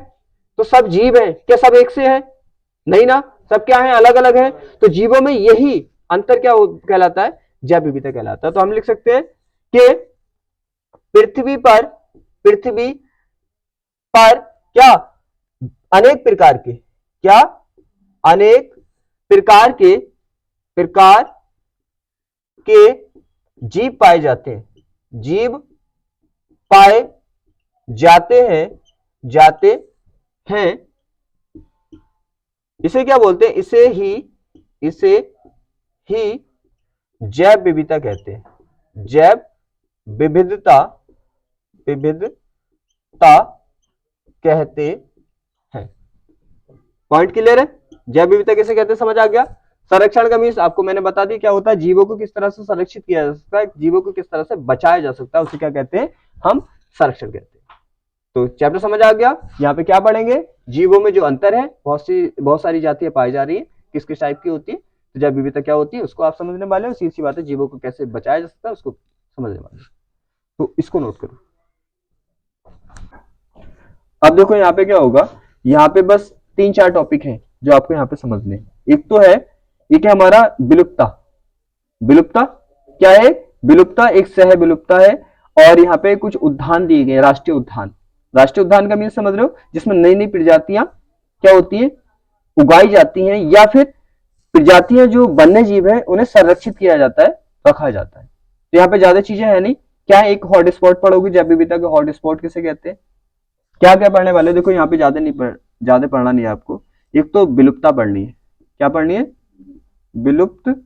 तो सब जीव है, क्या सब एक से है, नहीं ना, सब क्या है, अलग अलग है। तो जीवों में यही अंतर क्या कहलाता है, जैव विविधता कहलाता है। तो हम लिख सकते हैं कि पृथ्वी पर क्या अनेक प्रकार के, क्या अनेक प्रकार के जीव पाए जाते हैं, जीव पाए जाते हैं, इसे क्या बोलते हैं, इसे ही जैव विविधता कहते हैं, जैव विविधता कहते हैं। पॉइंट क्लियर है, जैव विविधता किसे कहते हैं, समझ आ गया। संरक्षण का मीन्स आपको मैंने बता दी क्या होता है, जीवों को किस तरह से संरक्षित किया जा सकता है, जीवों को किस तरह से बचाया जा सकता है, उसे क्या कहते हैं, हम संरक्षण कहते हैं। तो चैप्टर समझ आ गया। यहाँ पे क्या पढ़ेंगे, जीवों में जो अंतर है, बहुत सारी जातियां पाई जा रही है, किस किस टाइप की होती है, तो जैव विविधता क्या होती है उसको आप समझने वाले हो। सीधी सी बात है, जीवों को कैसे बचाया जा सकता है उसको समझने वाले। तो इसको नोट करो। अब देखो यहाँ पे क्या होगा, यहाँ पे बस 3-4 टॉपिक हैं जो आपको यहाँ पे समझने हैं। एक तो है, एक है हमारा विलुप्तता। विलुप्तता क्या है, विलुप्तता एक सह विलुप्तता है, और यहाँ पे कुछ उद्यान दिए गए, राष्ट्रीय उद्यान। राष्ट्रीय उद्यान का मीन्स समझ रहे हो, जिसमें नई नई प्रजातियां क्या होती है, उगाई जाती हैं, या फिर प्रजातियां जो वन्य जीव है उन्हें संरक्षित किया जाता है, रखा जाता है। तो यहाँ पे ज्यादा चीजें है नहीं, क्या एक हॉट स्पॉट पढ़ोगे, जैव विविधता के हॉट स्पॉट किसे कहते हैं, क्या क्या पढ़ने वाले, देखो यहाँ पे ज्यादा पढ़ना नहीं है आपको। एक तो विलुप्तता पढ़नी है, क्या पढ़नी है, विलुप्तता,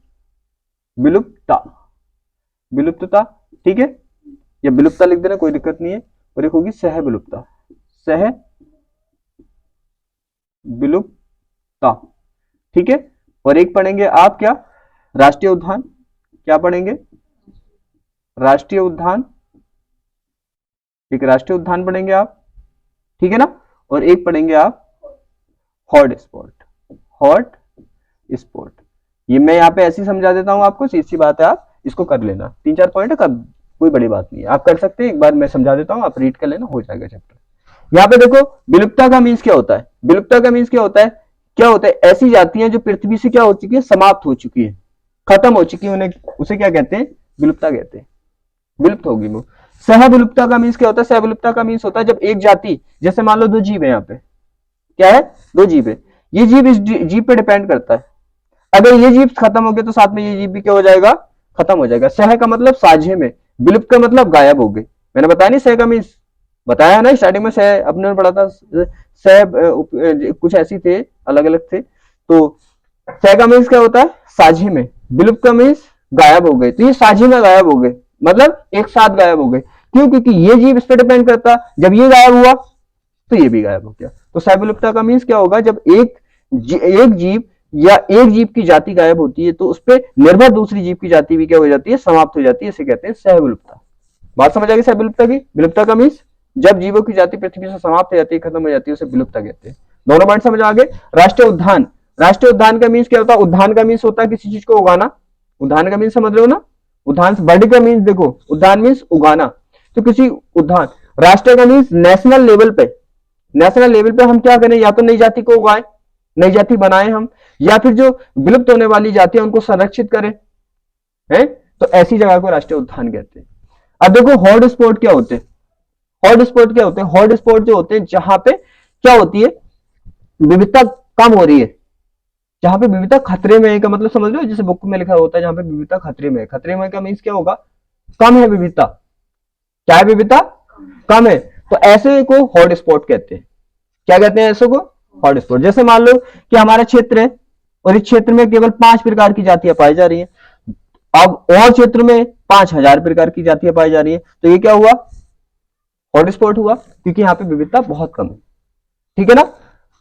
ठीक है, या विलुप्तता लिख देना, कोई दिक्कत नहीं है। और एक होगी सह विलुप्तता, सह विलुप्तता, ठीक है। और एक पढ़ेंगे आप क्या, राष्ट्रीय उद्यान, क्या पढ़ेंगे, राष्ट्रीय उद्यान, एक राष्ट्रीय उद्यान पढ़ेंगे आप, ठीक है ना। और एक पढ़ेंगे आप हॉट स्पॉट। ये मैं यहाँ पे ऐसे समझा देता हूं आपको, सीधी बात है, आप इसको कर लेना। 3-4 पॉइंट है, कोई बड़ी बात नहीं है, आप कर सकते हैं। एक बार मैं समझा देता हूं, आप रीड कर लेना, हो जाएगा चैप्टर। यहाँ पे देखो विलुप्तता का मीन्स क्या होता है, विलुप्तता का मीन्स क्या होता है, ऐसी जातियां जो पृथ्वी से क्या हो चुकी है, समाप्त हो चुकी है, खत्म हो चुकी है, उन्हें उसे क्या कहते हैं, विलुप्तता कहते हैं, विलुप्त होगी वो। सह विलुप्तता का मीन्स क्या होता है, सह विलुप्तता का मीन्स होता है जब एक जाति, जैसे मान लो 2 जीव है, यहाँ पे क्या है, 2 जीव है, ये जीव इस जीव पे डिपेंड करता है, अगर ये जीव खत्म हो गए तो साथ में ये जीव भी क्या हो जाएगा, खत्म हो जाएगा। सह का मतलब साझे में, विलुप्त का मतलब गायब हो गए। मैंने बताया नहीं सह का मीन्स, बताया ना स्टार्टिंग में, सह अपने पढ़ा था, सह कुछ ऐसी थे, अलग अलग थे। तो सह का मीन्स क्या होता है, साझे में, विलुप्त का मीन्स गायब हो गए, तो ये साझे में गायब हो गए, मतलब एक साथ गायब हो गए। क्यों, क्योंकि ये जीव इस पर डिपेंड करता, जब ये गायब हुआ तो ये भी गायब हो गया। तो सह विलुप्तता का मीन्स क्या होगा, जब एक जीव या एक जीव की जाति गायब होती है तो उस पर निर्भर दूसरी जीव की जाति भी क्या हो जाती है, समाप्त हो जाती है, इसे कहते हैं सह विलुप्तता। बात समझ आ गई सह विलुप्तता की। विलुप्तता का मीन्स जब जीवों की जाति पृथ्वी से समाप्त हो जाती है, खत्म हो जाती है, उसे विलुप्तता कहते हैं। दोनों पॉइंट समझ आ गए। राष्ट्रीय उद्यान, राष्ट्रीय उद्यान का मीन्स क्या होता है, उद्यान का मीन्स होता है किसी चीज को उगाना, उद्यान का मीन्स समझ रहे हो ना, उद्यान वर्ड का मीन्स देखो, उद्यान मीन्स उगाना, तो किसी उद्यान। राष्ट्रीय का मीन्स नेशनल लेवल पे, नेशनल लेवल पे हम क्या करें, या तो नई जाति को उगाएं, नई जाति बनाएं हम, या फिर जो विलुप्त होने वाली जाति है उनको संरक्षित करें, है, तो ऐसी जगह को राष्ट्रीय उद्यान कहते हैं। अब देखो हॉट स्पॉट क्या होते हैं, हॉट स्पॉट क्या होते हैं, हॉट स्पॉट जो होते हैं जहां पे क्या होती है, विविधता कम हो रही है। जहां पे विविधता खतरे में है का मतलब समझ लो, जैसे बुक में लिखा होता है जहां पे विविधता खतरे में है, खतरे में का मीन्स क्या होगा, कम है विविधता। क्या है विविधता, कम है। तो ऐसे को हॉट स्पॉट कहते हैं। क्या कहते हैं ऐसे को, हॉट स्पॉट। जैसे मान लो कि हमारा क्षेत्र है और इस क्षेत्र में केवल 5 प्रकार की जातियां पाई जा रही है, अब और क्षेत्र में 5,000 प्रकार की जातियां पाई जा रही है, तो ये क्या हुआ, हॉट स्पॉट हुआ, क्योंकि यहाँ पे विविधता बहुत कम है। ठीक है ना।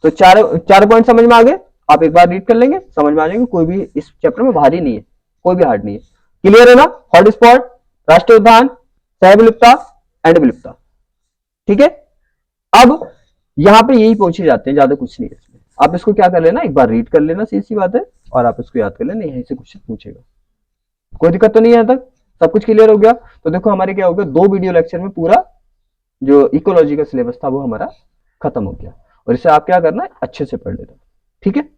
तो चार पॉइंट समझ में आ गए। आप एक बार रीड कर लेंगे, समझ में आ जाएंगे, कोई भी इस चैप्टर में भारी नहीं है, कोई भी हार्ड नहीं है। क्लियर है ना। हॉट स्पॉट, राष्ट्रीय उद्यान, सह विलुप्तता, एंड विलुप्तता। ठीक है। अब यहां पे यही पूछे जाते हैं, ज्यादा कुछ नहीं है इसमें। आप इसको क्या कर लेना, एक बार रीड कर लेना, सीधी सी बात है, और आप इसको याद कर लेना, यहीं से क्वेश्चन पूछेगा। कोई दिक्कत तो नहीं है, यहां तक सब कुछ क्लियर हो गया। तो देखो हमारे क्या हो गया, 2 वीडियो लेक्चर में पूरा जो इकोलॉजी का सिलेबस था वो हमारा खत्म हो गया। और इसे आप क्या करना है, अच्छे से पढ़ लेना। ठीक है।